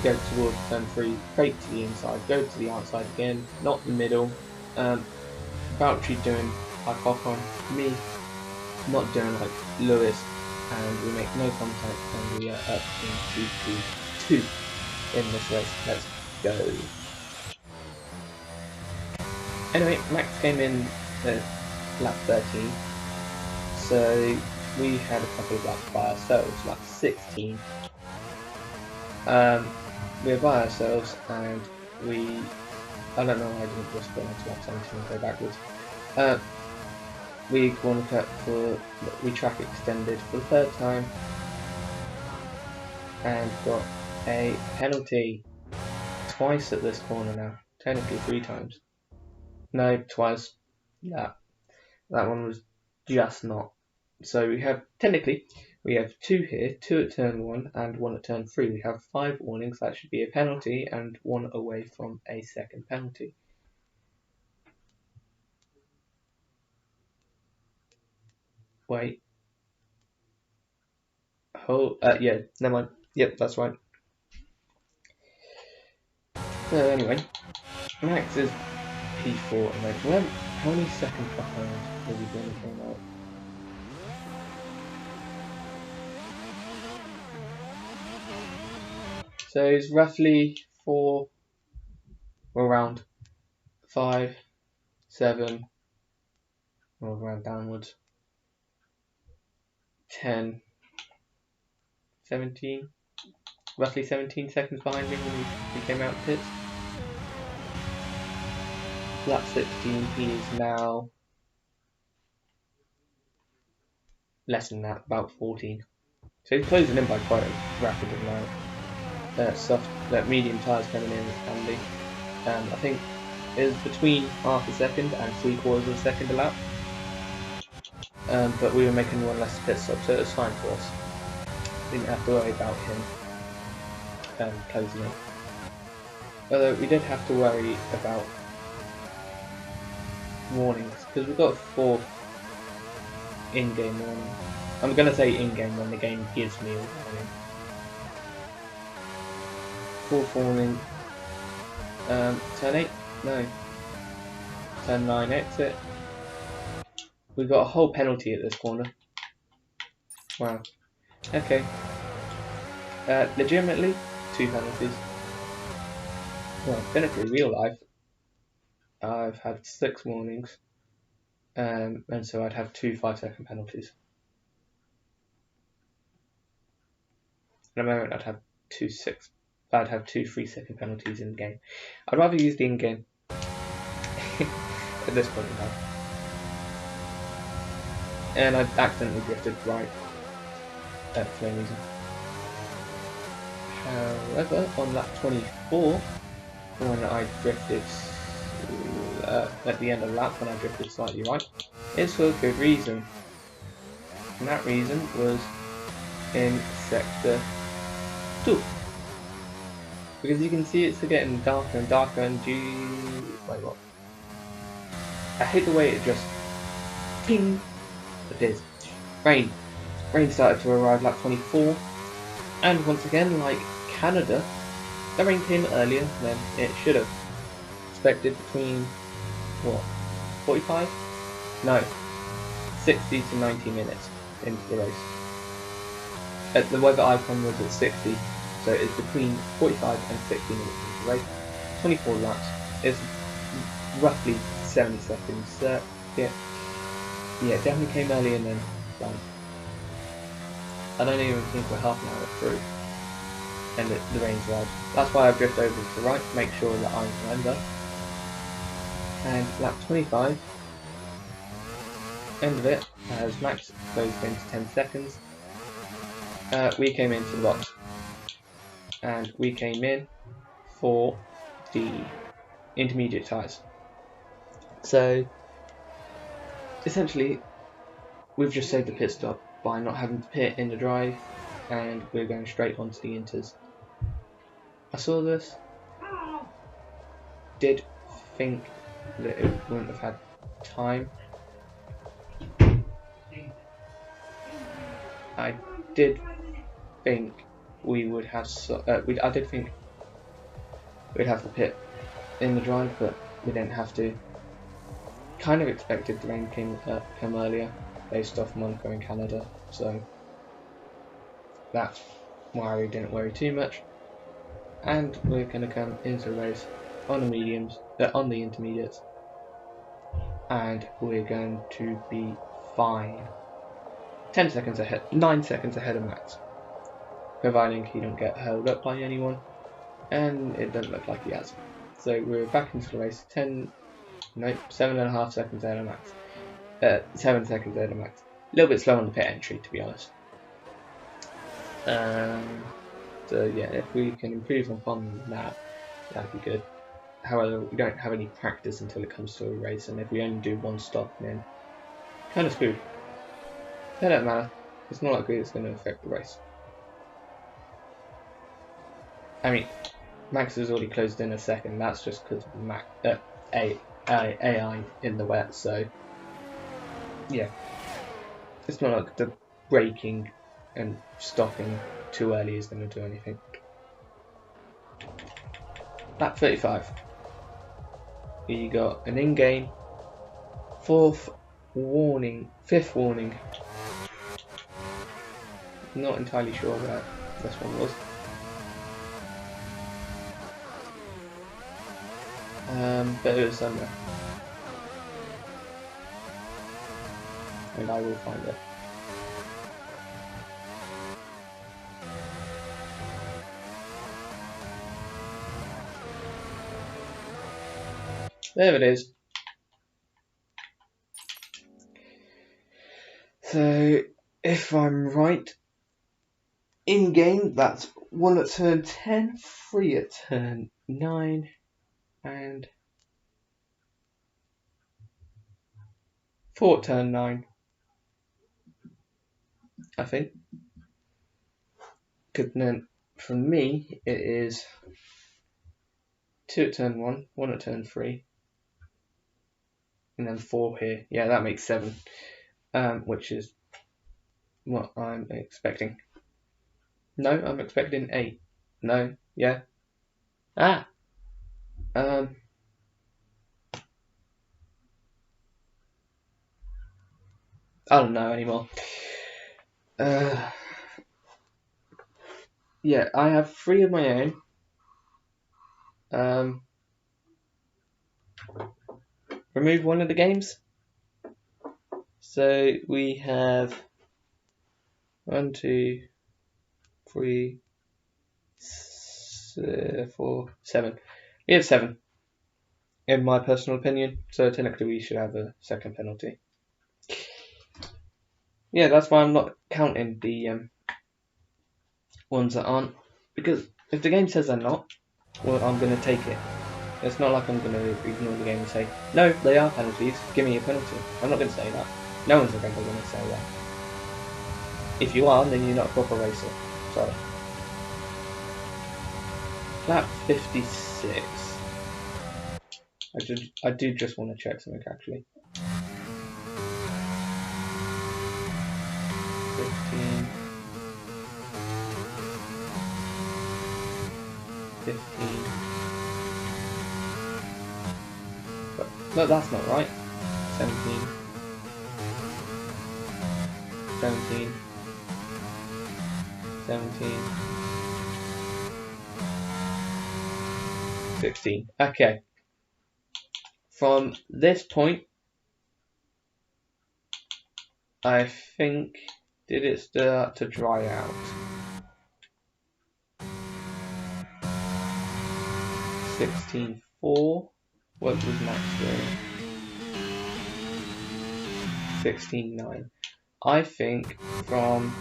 Go towards turn 3, fake to the inside, go to the outside again, not the middle. Valtteri doing like off on me, not doing like Lewis, and we make no contact, and we are up into P2 in this race. Let's go. Anyway, Max came in at lap 13, so we had a couple of laps by ourselves, lap 16. We were by ourselves, and I don't know why I didn't just go on to lap 17 and go backwards. We corner cut we track extended for the 3rd time, and got a penalty twice at this corner now, technically 3 times. No, twice. That one was just not. So we have, technically, we have 2 here, 2 at turn 1 and 1 at turn 3. We have 5 warnings, that should be a penalty, and 1 away from a second penalty. Wait. Oh, yeah, never mind. Yep, that's right. So anyway, Max is P4 and like, well, how many seconds behind will we when he came out? So he's roughly around 5, 7, or around downwards, 10, 17, roughly 17 seconds behind me when he came out of pits. Lap 16, he is now less than that, about 14. So he's closing in by quite a rapid amount. Medium tyres coming in is handy. I think it was between half a second and 3/4 of a second a lap. But we were making 1 less pit stop, so it was fine for us. Didn't have to worry about him closing in. Although we did have to worry about warnings, because we've got 4 in-game warnings. I'm going to say in-game when the game gives me a warning. 4th warning. Turn 8? No. Turn 9 exit. We've got a whole penalty at this corner. Wow. Okay. Legitimately, 2 penalties. Well, technically, real life, I've had 6 warnings, and so I'd have 2 5-second penalties. At the moment, I'd have 2 3-second penalties in the game. I'd rather use the in-game at this point in time. And I accidentally drifted right for no reason. However, on lap 24, when I drifted at the end of the lap, when I drifted slightly right, it's for a good reason. And that reason was in sector 2. because you can see it's getting darker and darker, and wait, what? I hate the way it just ping. It is. Rain. Rain started to arrive like 24, and once again, like Canada, the rain came earlier than it should have. Expected between what? 45? No, 60 to 90 minutes into the race. The weather icon was at 60, so it's between 45 and 60 minutes into the race. 24 laps is roughly 70 seconds. Yeah, definitely came earlier than planned. I don't even think we're half an hour through, and the rain's arrived. That's why I've drifted over to the right, make sure that I remember. And lap 25, end of it, as Max closed into 10 seconds. We came into the box, and we came in for the intermediate tyres. So essentially, we've just saved the pit stop by not having to pit in the dry, and we're going straight onto the inters. I saw this, did think that it wouldn't have had time. I did think we would have. I did think we'd have to pit in the drive, but we didn't have to. Kind of expected the rain come earlier, based off Monaco and Canada, so that's why we didn't worry too much. And we're going to come into the race on the mediums, on the intermediates, and we're going to be fine. 10 seconds ahead, 9 seconds ahead of Max, providing he don't get held up by anyone, and it doesn't look like he has. So we're back into the race, 7.5 seconds ahead of Max. 7 seconds ahead of Max. A little bit slow on the pit entry, to be honest. So yeah, if we can improve upon that, that'd be good. However, we don't have any practice until it comes to a race, and if we only do one stop, then kind of screwed. That don't matter. It's not likely it's going to affect the race. I mean, Max has already closed in a second. That's just because AI in the wet. So yeah, it's not like the braking and stopping too early is going to do anything. Lap 35. You got an in-game, 5th warning. Not entirely sure where this one was. But it was somewhere. And I will find it. There it is. So, if I'm right, in game that's 1 at turn 10, 3 at turn 9, and 4 at turn 9, I think. Because then, from me, it is 2 at turn 1, 1 at turn 3, and then 4 here. Yeah, that makes 7, which is what I'm expecting. No, I'm expecting 8. No, yeah. I don't know anymore. Yeah, I have 3 of my own. Remove one of the games. So we have 1, 2, 3, 4, 7. We have 7, in my personal opinion. So technically we should have a second penalty. Yeah, that's why I'm not counting the ones that aren't. Because if the game says they're not, well, I'm going to take it. It's not like I'm going to ignore the game and say, no, they are penalties, give me a penalty. I'm not going to say that. No one's ever going to say that. If you are, then you're not a proper racer. Sorry. lap 56. I do just want to check something actually. 15. 15. But, no, that's not right. 17. 17. 17. 16. Okay. From this point, I think, did it start to dry out? 16.4. What was Max doing? 16.9. I think from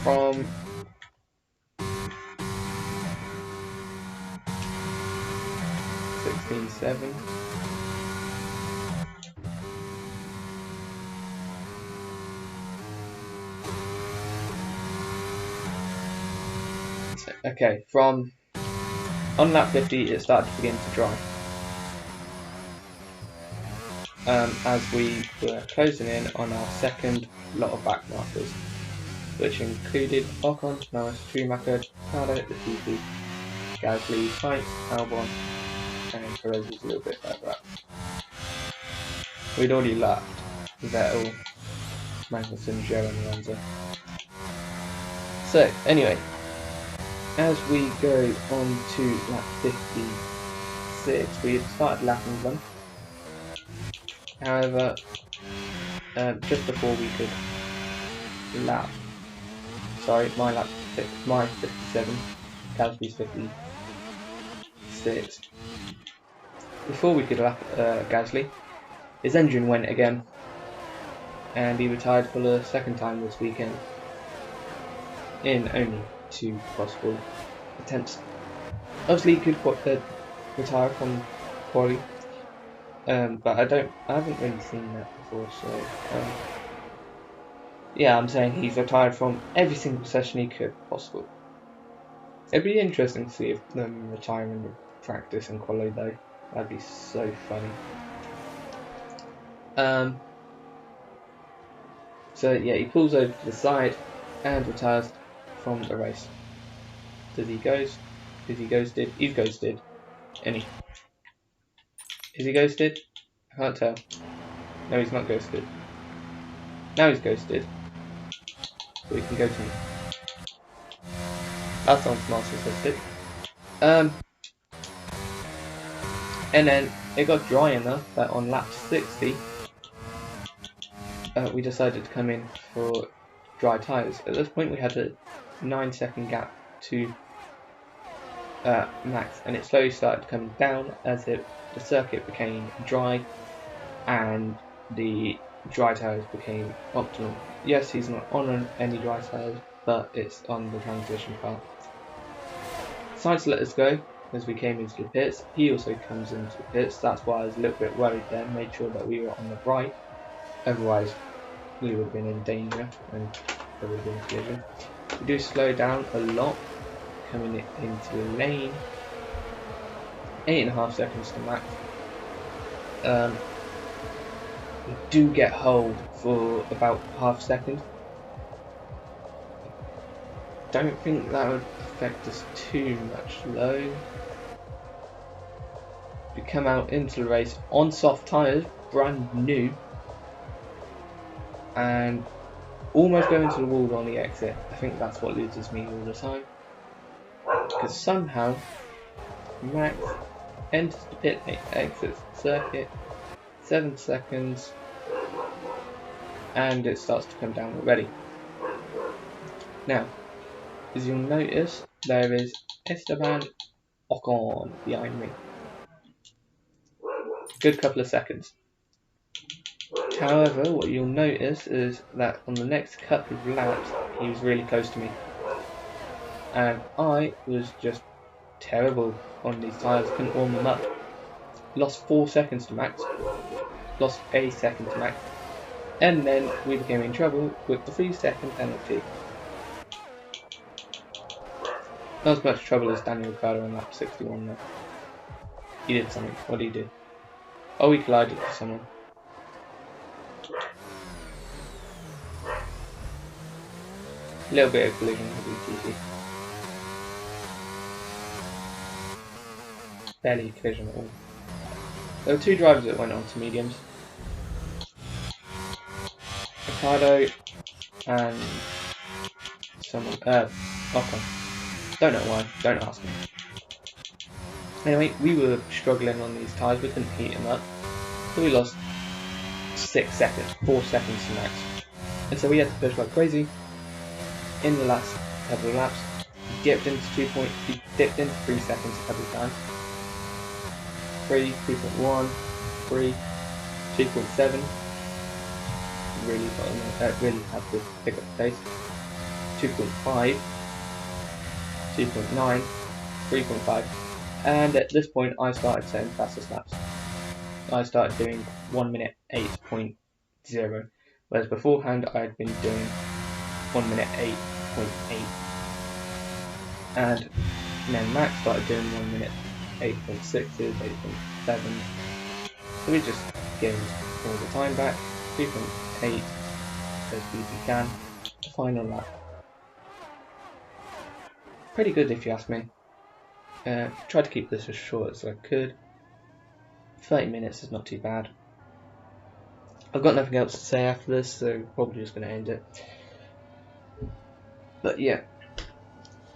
from 16.7. Okay, from on lap 50 it started to begin to dry. As we were closing in on our second lot of back markers, which included Ocon, Norris, Schumacher, Ricardo, Latifi, Gasly, Sainz, Albon, and Perez was a little bit further up. We'd already lapped Vettel, Magnussen, Joe and Alonso. So, anyway, as we go on to lap 56, we had started lapping them. However, just before we could lap, sorry, my 57, Gasly's 56. Before we could lap Gasly, his engine went again, and he retired for the second time this weekend, in only 2 possible attempts. Obviously, he could retire from quali, but I haven't really seen that before. So, yeah, I'm saying he's retired from every single session he could possible. It'd be interesting to see if them retiring in practice and quali though. That'd be so funny. So yeah, he pulls over to the side and retires from the race. Does he ghost? Is he ghosted? He's ghosted. Is he ghosted? I can't tell. No, he's not ghosted. Now he's ghosted. So we can go to me. That's on Master Assisted. And then it got dry enough that on lap 60, we decided to come in for dry tyres. At this point we had a 9-second gap to Max, and it slowly started coming down as the circuit became dry and the dry tyres became optimal. Yes, he's not on any dry tyres, but it's on the transition part. Decided to let us go as we came into the pits. He also comes into the pits, that's why I was a little bit worried there, made sure that we were on the right, otherwise we would have been in danger and there would have been a collision. We do slow down a lot coming into the lane, 8.5 seconds to Max. We do get hold for about half a second. Don't think that would affect us too much though. We come out into the race on soft tyres, brand new, and almost go into the wall on the exit. I think that's what loses me all the time, because somehow Max enters the pit, exits the circuit, 7 seconds, and it starts to come down already. Now, as you'll notice, there is Esteban Ocon behind me. Good couple of seconds. However, what you'll notice is that on the next couple of laps, he was really close to me. And I was just terrible on these tyres, couldn't warm them up. Lost 4 seconds to Max. Lost a second to Max. And then we became in trouble with the 3-second penalty. Not as much trouble as Daniel Ricciardo on lap 61 though. He did something. What did he do? Oh, he collided with someone. A little bit of collision with ETC. Barely collision at all. There were 2 drivers that went on to mediums. Ricciardo and someone, Ocon. Don't know why, don't ask me. Anyway, we were struggling on these tyres, we couldn't heat them up. So we lost 4 seconds to max. And so we had to push like crazy. In the last couple of laps, he dipped into 3 seconds a couple of times. 3, 3.1, 3, 2.7. Really had to pick up the pace. 2.5, 2.9, 3.5, and at this point I started setting fastest laps. I started doing 1 minute 8.0, whereas beforehand I had been doing 1 minute 8.8, and then Max started doing 1 minute 8.6s, 8.7. So we just gained all the time back. 3.8 as speed as we can. Final lap. Pretty good if you ask me. Tried to keep this as short as I could. 30 minutes is not too bad. I've got nothing else to say after this, so probably just going to end it. But yeah,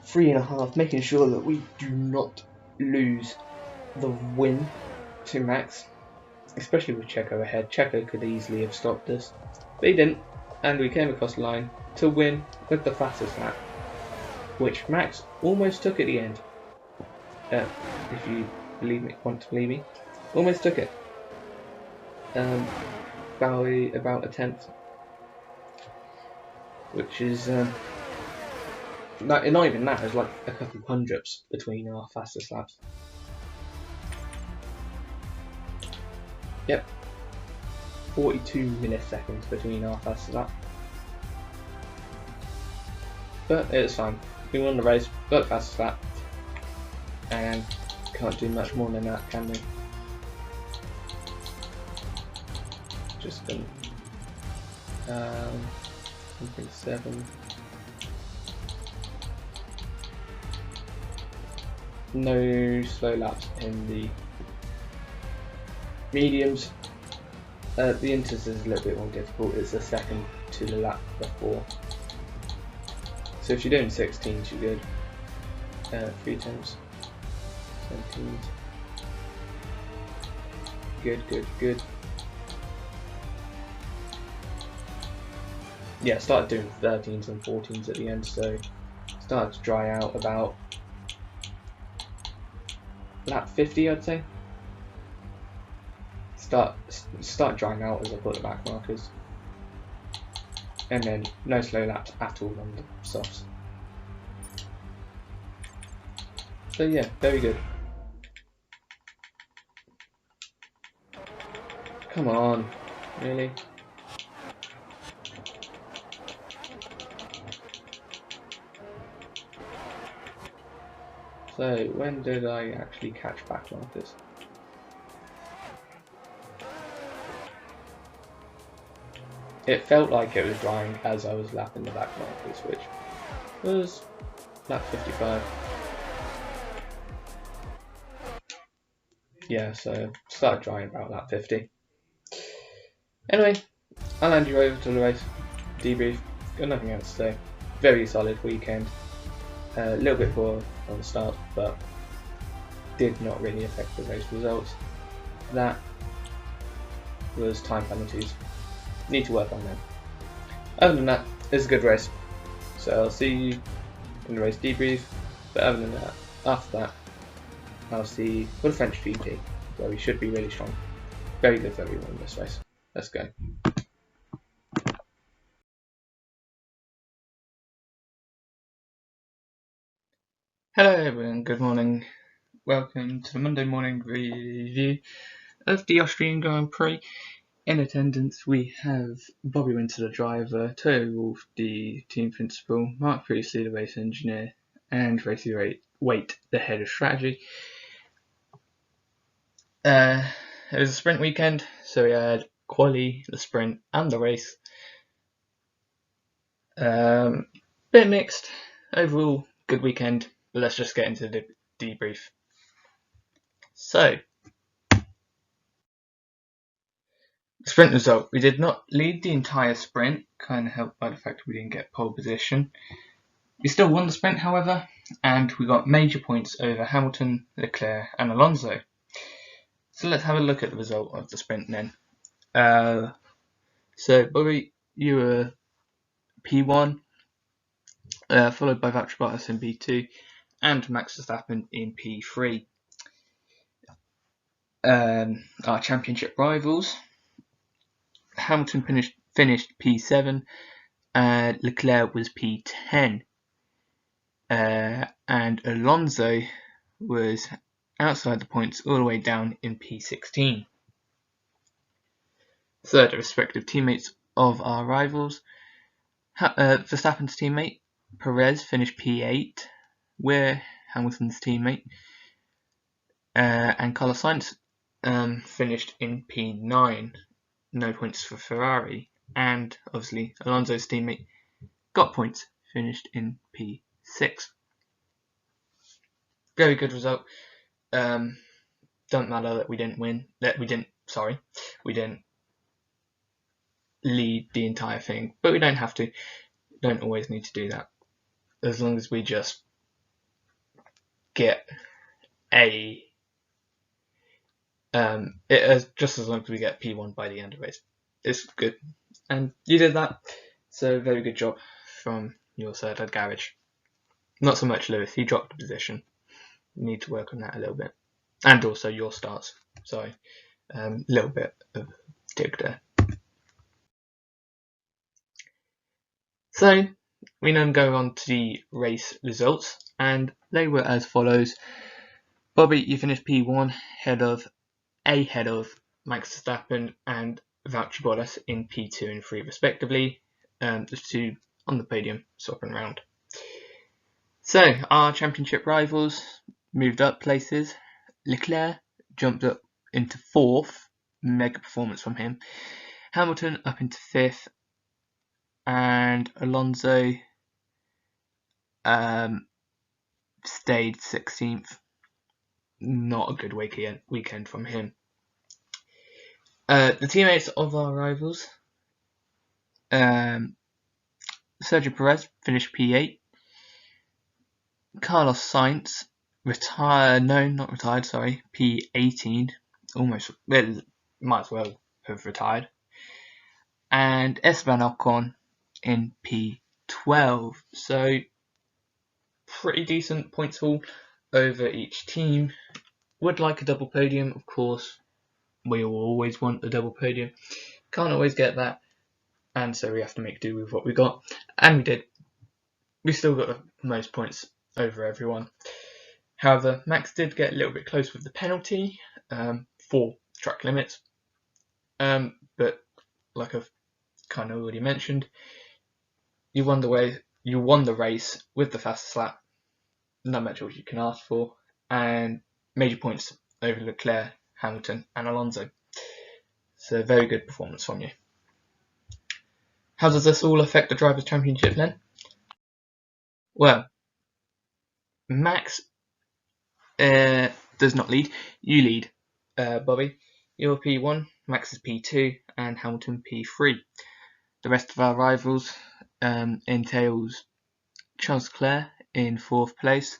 3.5, making sure that we do not lose the win to Max, especially with Checo ahead. Checo could easily have stopped us, but he didn't, and we came across the line to win with the fastest lap, which Max almost took at the end. If you want to believe me, almost took it. About a tenth, which is not even that. There's like a couple of hundredths between our fastest laps. Yep, 42 milliseconds between our fastest lap. But it's fine. We won the race, got fastest lap, and can't do much more than that, can we? Just been 1.7. No slow laps in the mediums. The inters is a little bit more difficult. It's a second to the lap before. So if you're doing 16s, you're good. 3 times 17s. Good. Yeah, started doing 13s and 14s at the end, so started to dry out about lap 50, I'd say. Start drying out as I put the back markers, and then no slow laps at all on the softs. So yeah, very good. Come on, really? So when did I actually catch back markers? It felt like it was drying as I was lapping the back markers, which was lap 55. Yeah, so started drying about lap 50. Anyway, I'll hand you over to the race debrief. Got nothing else to say. Very solid weekend. A little bit poor on the start, but did not really affect the race results. That was time penalties. Need to work on them. Other than that, it's a good race. So I'll see you in the race debrief. But other than that, after that, I'll see you for the French GP, where we should be really strong. Very good for everyone in this race. Let's go. Hello everyone, good morning. Welcome to the Monday morning review of the Austrian Grand Prix. In attendance, we have Bobbi Winter, the driver, Toby Wolf, the team principal, Mark Priestley, the race engineer, and Tracy Waite, the head of strategy. It was a sprint weekend, so we had quali, the sprint, and the race. Bit mixed. Overall, good weekend, but let's just get into the debrief. So, sprint result. We did not lead the entire sprint, kind of helped by the fact we didn't get pole position. We still won the sprint, however, and we got major points over Hamilton, Leclerc, and Alonso. So let's have a look at the result of the sprint then. So, Bobbi, you were P1, followed by Valtteri Bottas in P2, and Max Verstappen in P3. Our championship rivals. Hamilton finished P7, Leclerc was P10, and Alonso was outside the points all the way down in P16. Third, the respective teammates of our rivals. Verstappen's teammate, Perez, finished P8, we're Hamilton's teammate, and Carlos Sainz finished in P9, no points for Ferrari, and obviously Alonso's teammate got points, finished in P6. Very good result. Don't matter that we didn't lead the entire thing, but we don't have to. Don't always need to do that. As long as we just get just as long as we get P1 by the end of the race, it's good. And you did that, so very good job from your side at garage. Not so much Lewis, he dropped a position. You need to work on that a little bit. And also your starts. Sorry, little bit of dig there. So we then go on to the race results, and they were as follows. Bobbi, you finished P1 ahead of Max Verstappen and Valtteri Bottas in P2 and 3 respectively. The two on the podium swapping around. So our championship rivals moved up places. Leclerc jumped up into 4th, mega performance from him. Hamilton up into 5th, and Alonso stayed 16th. Not a good weekend from him. The teammates of our rivals. Sergio Perez finished P8. Carlos Sainz P18. Might as well have retired. And Esteban Ocon in P12. So pretty decent points haul over each team. Would like a double podium, of course. We will always want a double podium. Can't always get that, and so we have to make do with what we got. And we did. We still got the most points over everyone. However, Max did get a little bit close with the penalty for track limits. But like I've kind of already mentioned, you won the race with the fastest lap. Not much else you can ask for, and major points over Leclerc, Hamilton, and Alonso. So very good performance from you. How does this all affect the Drivers' Championship then? Well, Max does not lead. You lead, Bobbi. You're P1, Max is P2, and Hamilton P3. The rest of our rivals entails Charles Leclerc in 4th place,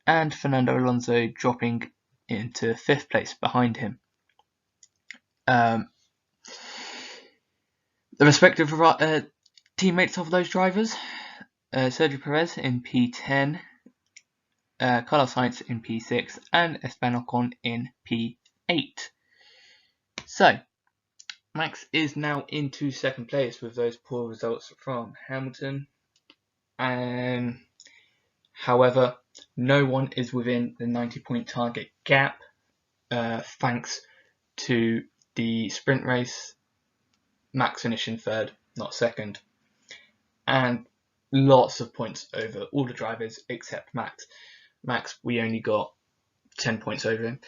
and Fernando Alonso dropping into 5th place behind him. The respective teammates of those drivers, Sergio Perez in P10, Carlos Sainz in P6, and Esteban Ocon in P8. So, Max is now into 2nd place with those poor results from Hamilton. However, no one is within the 90-point target gap, thanks to the sprint race, Max finishing third, not second, and lots of points over all the drivers except Max. Max, we only got 10 points over him.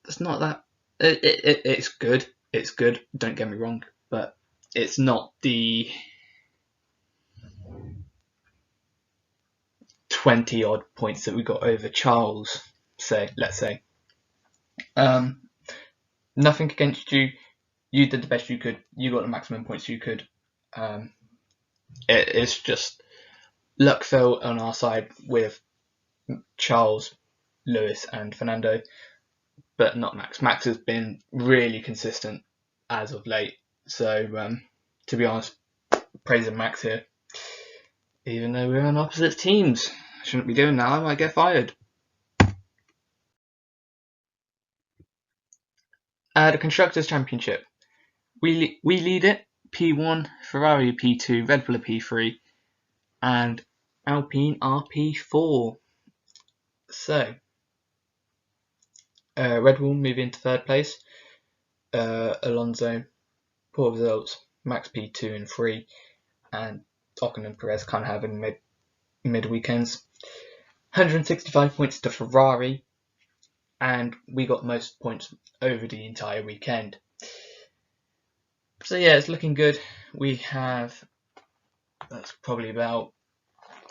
That's not that. It's good. It's good. Don't get me wrong, but it's not the 20 odd points that we got over Charles. Let's say. Nothing against you. You did the best you could. You got the maximum points you could. It's just luck fell on our side with Charles, Lewis, and Fernando, but not Max. Max has been really consistent as of late. So, to be honest, praising Max here, even though we're on opposite teams. I shouldn't be doing that. I might get fired. The Constructors' Championship. We lead it. P1, Ferrari P2, Red Bull P3, and Alpine RP4. So, Red Bull moving into third place. Alonso, poor results. Max P2 and 3, and Ocon and Perez kind of having mid weekends. 165 points to Ferrari, and we got most points over the entire weekend. So yeah, it's looking good. We have, that's probably about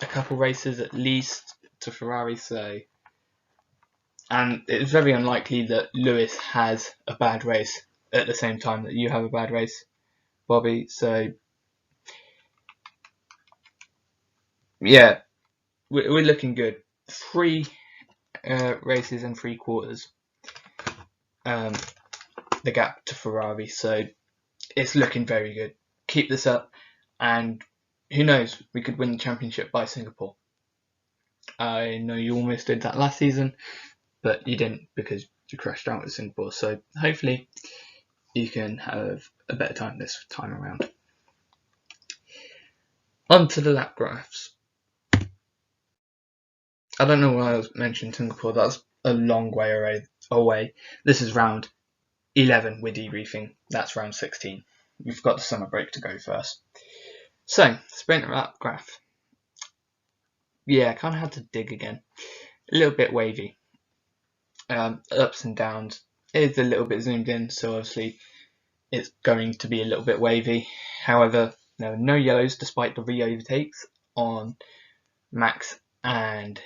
a couple races at least to Ferrari, so, and it's very unlikely that Lewis has a bad race at the same time that you have a bad race, Bobbi. So yeah, we're looking good. 3 races and 3 quarters, the gap to Ferrari, so it's looking very good. Keep this up, and who knows, we could win the championship by Singapore. I know you almost did that last season, but you didn't because you crashed out at Singapore, so hopefully you can have a better time this time around. On to the lap graphs. I don't know why I mentioned Singapore, that's a long way away. This is round 11 we're debriefing, that's round 16. We've got the summer break to go first. So, sprint lap graph. Yeah, kind of had to dig again. A little bit wavy. Ups and downs. It's a little bit zoomed in, so obviously it's going to be a little bit wavy. However, there were no yellows despite the re-overtakes on Max and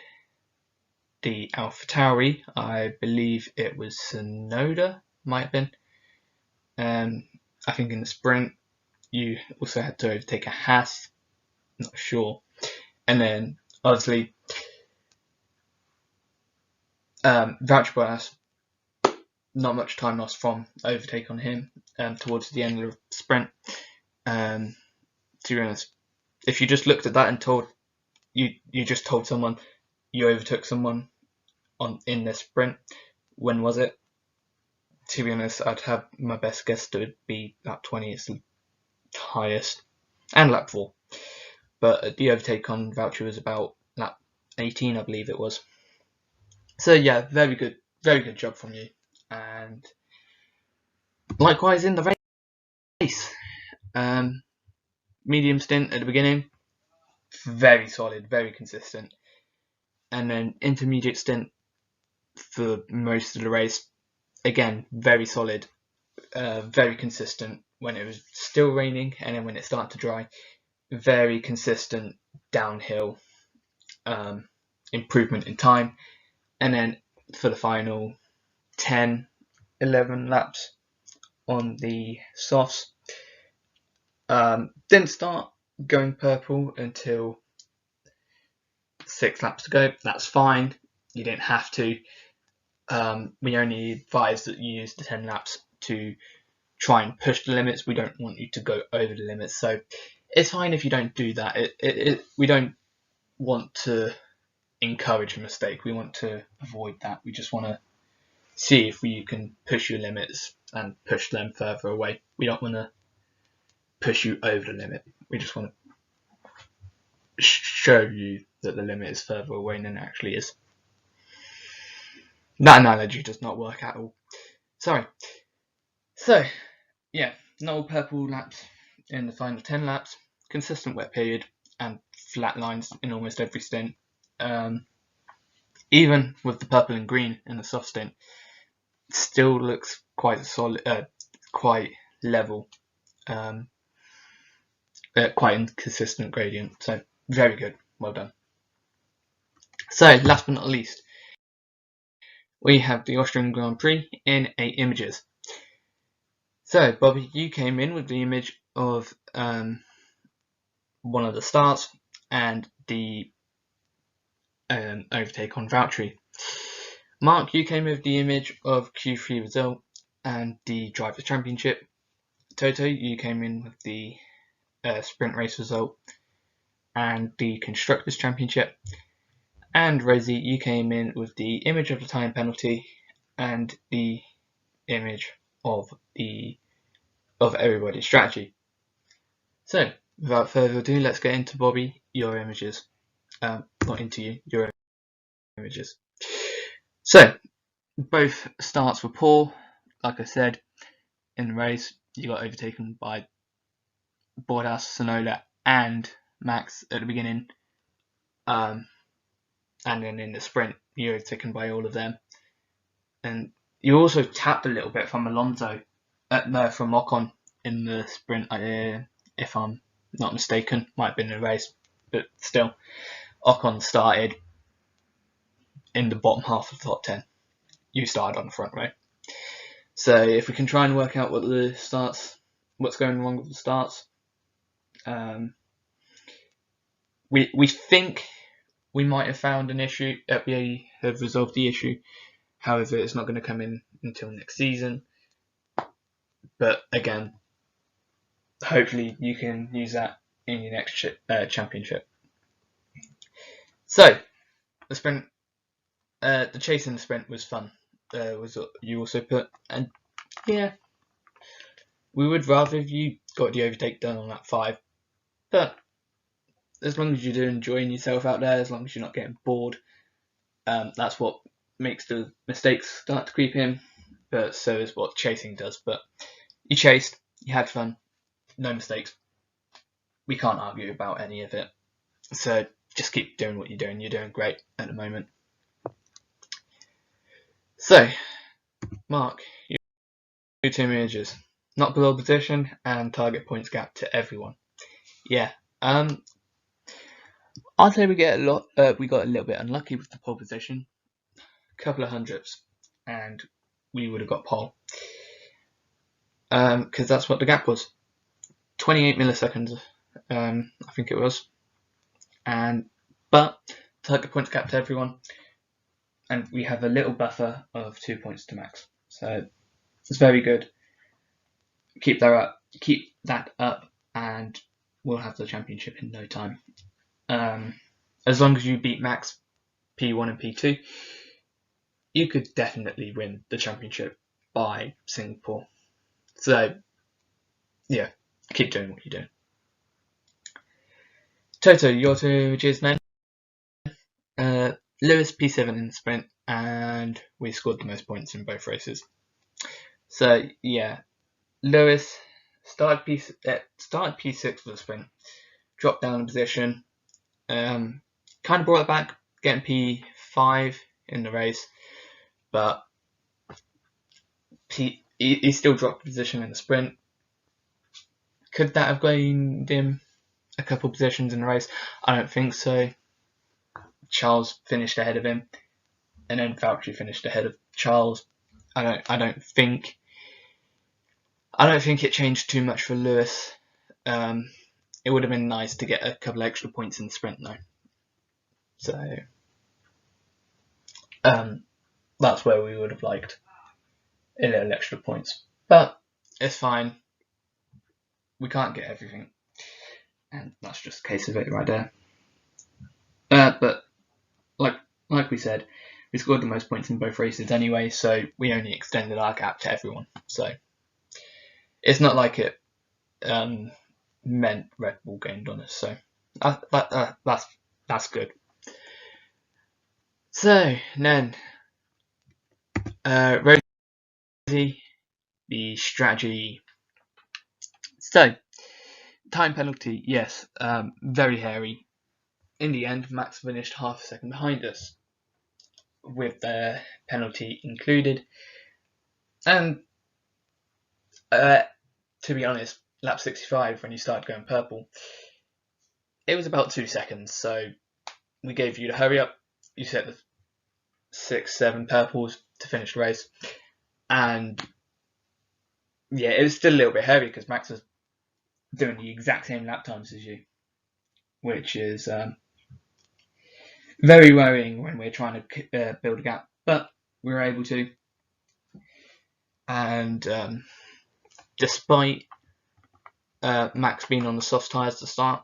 the AlphaTauri. I believe it was Sonoda, might have been. I think in the sprint you also had to overtake a Haas, not sure. And then obviously voucher bias, not much time lost from overtake on him towards the end of the sprint. To be honest, if you just looked at that and told you just told someone you overtook someone in the sprint, when was it? To be honest, I'd have my best guess to be lap 20. It's the highest, and lap 4. But the overtake on voucher was about lap 18, I believe it was. So yeah, very good job from you. And likewise in the race, medium stint at the beginning, very solid, very consistent, and then intermediate stint for most of the race, again very solid, very consistent when it was still raining, and then when it started to dry, very consistent downhill improvement in time. And then for the final 10-11 laps on the softs, didn't start going purple until 6 laps to go. That's fine, you didn't have to. We only advise that you use the 10 laps to try and push the limits. We don't want you to go over the limits, so it's fine if you don't do that. We don't want to encourage a mistake. We want to avoid that. We just want to see if you can push your limits and push them further away. We don't want to push you over the limit. We just want to show you that the limit is further away than it actually is. That analogy does not work at all. Sorry. So, yeah, no purple laps in the final 10 laps, consistent wet period, and flat lines in almost every stint. Even with the purple and green in the soft stint, still looks quite solid, quite level, quite inconsistent gradient. So, very good, well done. So, last but not least, we have the Austrian Grand Prix in 8 images. So, Bobbi, you came in with the image of one of the starts and the overtake on Valtteri. Mark, you came with the image of Q3 result and the Drivers' Championship. Toto, you came in with the sprint race result and the Constructors' Championship. And Rosie, you came in with the image of the time penalty and the image of everybody's strategy. So, without further ado, let's get into Bobbi, your images. Not into you, your images. So, both starts were poor. Like I said, in the race, you got overtaken by Bottas, Tsunoda, and Max at the beginning. And then in the sprint, you were overtaken by all of them. And you also tapped a little bit from Alonso, from Ocon in the sprint, if I'm not mistaken. Might have been in the race, but still, Ocon started in the bottom half of the top 10. You started on the front row. So if we can try and work out what's going wrong with the starts, we think we might have found an issue. We have resolved the issue. However, it's not going to come in until next season. But again, hopefully you can use that in your next championship. So the sprint, the chase in the sprint was fun. Was what you also put, and yeah, we would rather if you got the overtake done on lap 5, but as long as you're enjoying yourself out there, as long as you're not getting bored, that's what makes the mistakes start to creep in. But so is what chasing does. But you chased, you had fun, no mistakes. We can't argue about any of it. So just keep doing what you're doing. You're doing great at the moment. So, Mark, your 2 images. Not below position and target points gap to everyone. Yeah. I'd say we got a little bit unlucky with the pole position. A couple of hundredths, and we would have got pole. Because that's what the gap was. 28 milliseconds, I think it was. But target points gap to everyone, and we have a little buffer of 2 points to Max. So it's very good. Keep that up, and we'll have the championship in no time. As long as you beat Max P1 and P2, you could definitely win the championship by Singapore. So yeah, keep doing what you're doing. Toto, your 2 images then. Lewis P7 in the sprint, and we scored the most points in both races. So yeah, Lewis started P6 for the sprint, dropped down a position, kind of brought it back, getting P5 in the race, but he still dropped a position in the sprint. Could that have gained him a couple positions in the race? I don't think so. Charles finished ahead of him, and then Valtteri finished ahead of Charles. I don't think it changed too much for Lewis. It would have been nice to get a couple extra points in the sprint though. So that's where we would have liked a little extra points. But it's fine. We can't get everything. And that's just a case of it right there. But like we said, we scored the most points in both races anyway, so we only extended our gap to everyone. So it's not like it meant Red Bull gained on us. So that's good. So then, Rosie, the strategy. So, time penalty, yes, very hairy. In the end, Max finished half a second behind us, with the penalty included. And to be honest, lap 65, when you started going purple, it was about 2 seconds. So we gave you the hurry up. You set the 6, 7 purples to finish the race, and yeah, it was still a little bit hairy because Max was doing the exact same lap times as you, which is very worrying when we're trying to build a gap. But we were able to, and despite Max being on the soft tyres to start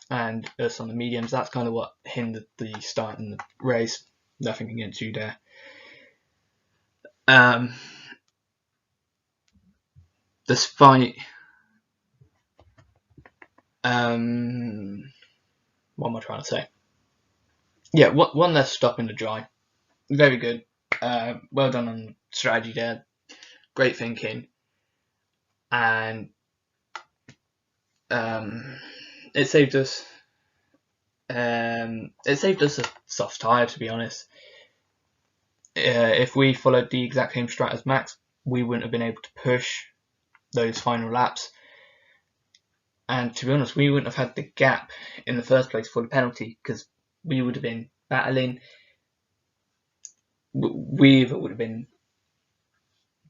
and us on the mediums, that's kind of what hindered the start in the race. Nothing against you there. Despite what am I trying to say? Yeah, one less stop in the dry. Very good. Well done on strategy there. Great thinking. And it saved us. It saved us a soft tyre, to be honest. If we followed the exact same strat as Max, we wouldn't have been able to push those final laps. And to be honest, we wouldn't have had the gap in the first place for the penalty, because we would have been battling. We either would have been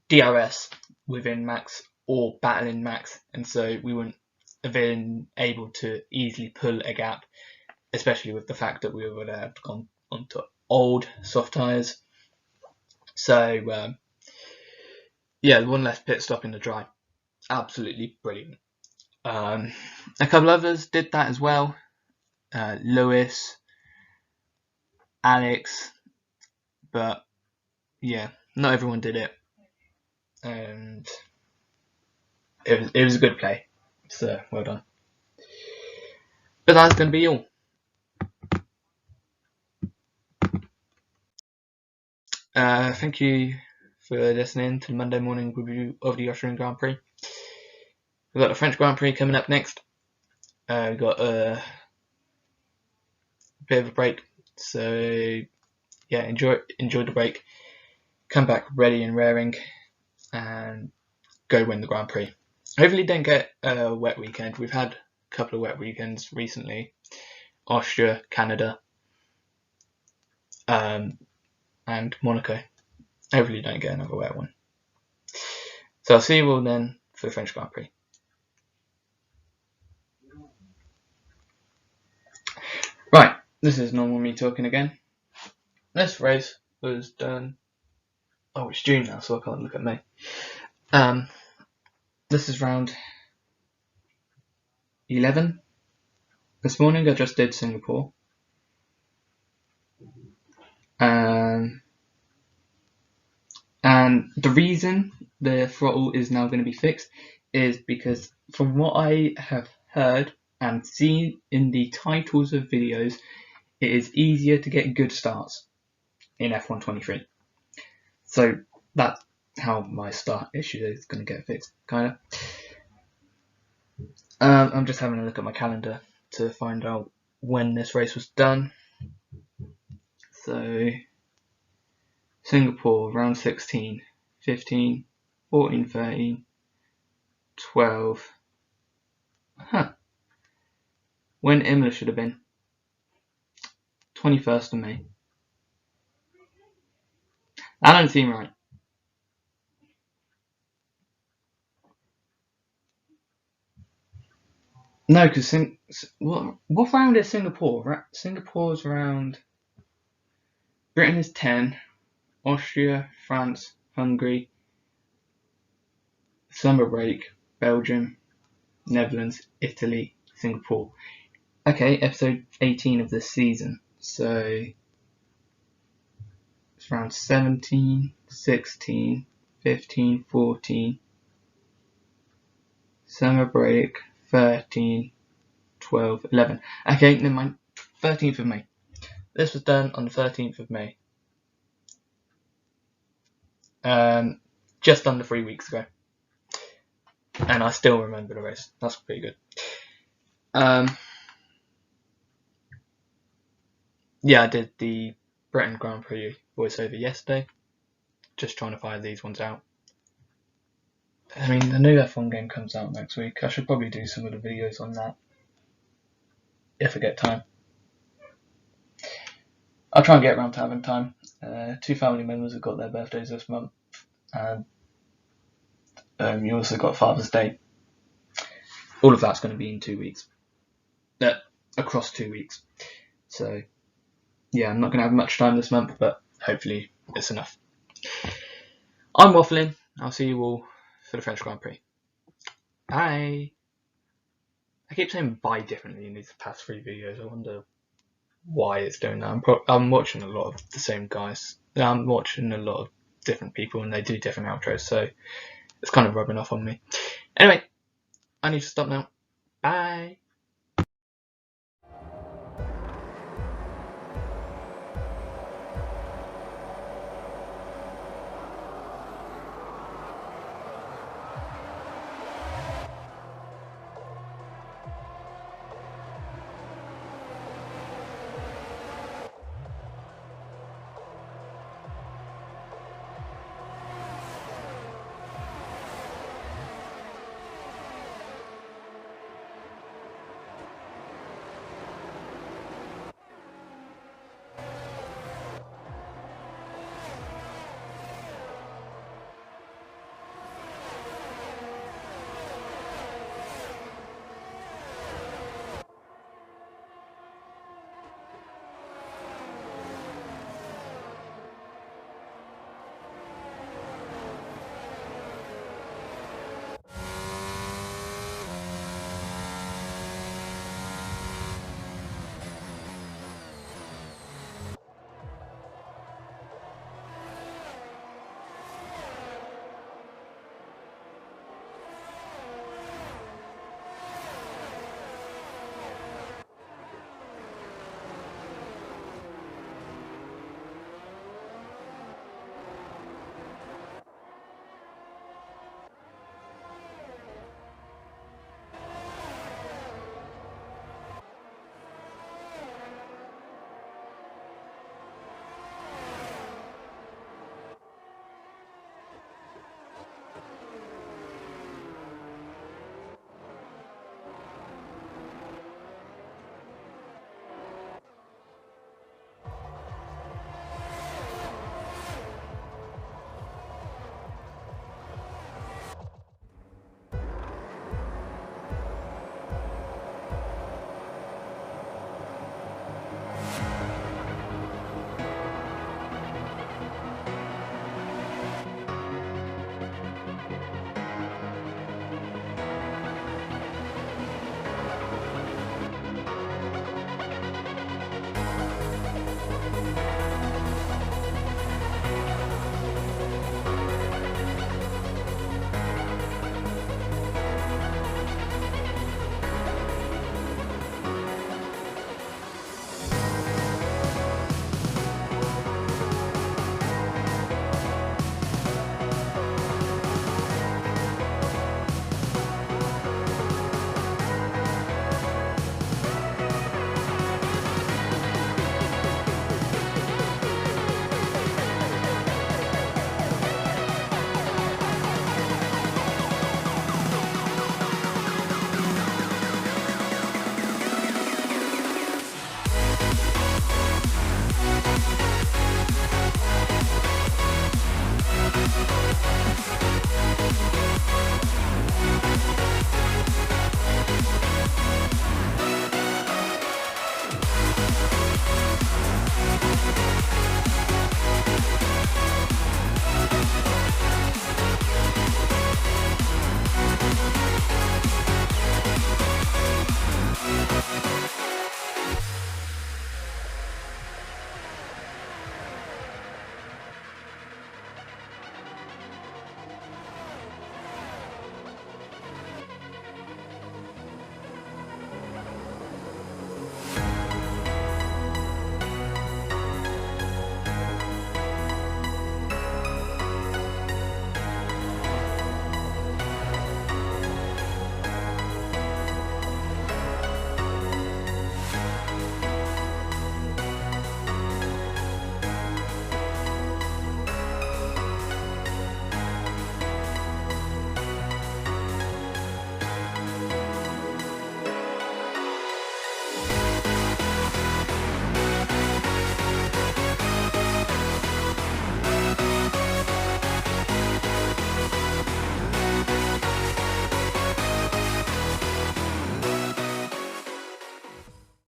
DRS within Max or battling Max, and so we wouldn't have been able to easily pull a gap, especially with the fact that we would have gone onto old soft tyres. So yeah, one less pit stop in the dry, absolutely brilliant. A couple others did that as well. Lewis, Alex, but yeah, not everyone did it, and it was a good play. So well done. But that's going to be all. Thank you for listening to the Monday morning review of the Austrian Grand Prix. We've got the French Grand Prix coming up next. We've got a bit of a break, so yeah, enjoy the break. Come back ready and raring, and go win the Grand Prix. Hopefully, don't get a wet weekend. We've had a couple of wet weekends recently: Austria, Canada, and Monaco. Hopefully, don't get another wet one. So I'll see you all then for the French Grand Prix. Right, this is normal me talking again. This race was done. Oh, it's June now, so I can't look at May. This is round 11. This morning I just did Singapore. And the reason the throttle is now going to be fixed is because, from what I have heard and seen in the titles of videos, it is easier to get good starts in F1 23. So that's how my start issue is going to get fixed, kind of. I'm just having a look at my calendar to find out when this race was done. So Singapore, round 16, 15, 14, 13, 12. When Imola should have been? 21st of May. That don't seem right. No, because what round is Singapore? Singapore's round. Britain is 10. Austria, France, Hungary, summer break, Belgium, Netherlands, Italy, Singapore. Okay, episode 18 of this season. So it's round 17, 16, 15, 14, summer break, 13, 12, 11. Okay, never mind. 13th of May. This was done on the 13th of May. Just under 3 weeks ago. and I still remember the race. That's pretty good. Yeah, I did the Britain Grand Prix voiceover yesterday. Just trying to fire these ones out. I mean, the new F1 game comes out next week. I should probably do some of the videos on that if I get time. I'll try and get around to having time. 2 family members have got their birthdays this month, and you also got Father's Day. All of that's going to be in 2 weeks. Across 2 weeks. So, yeah, I'm not going to have much time this month, but hopefully it's enough. I'm waffling. I'll see you all for the French Grand Prix. Bye. I keep saying bye differently in these past 3 videos. I wonder why it's doing that. I'm watching a lot of the same guys. I'm watching a lot of different people, and they do different outros, so it's kind of rubbing off on me. Anyway, I need to stop now. Bye.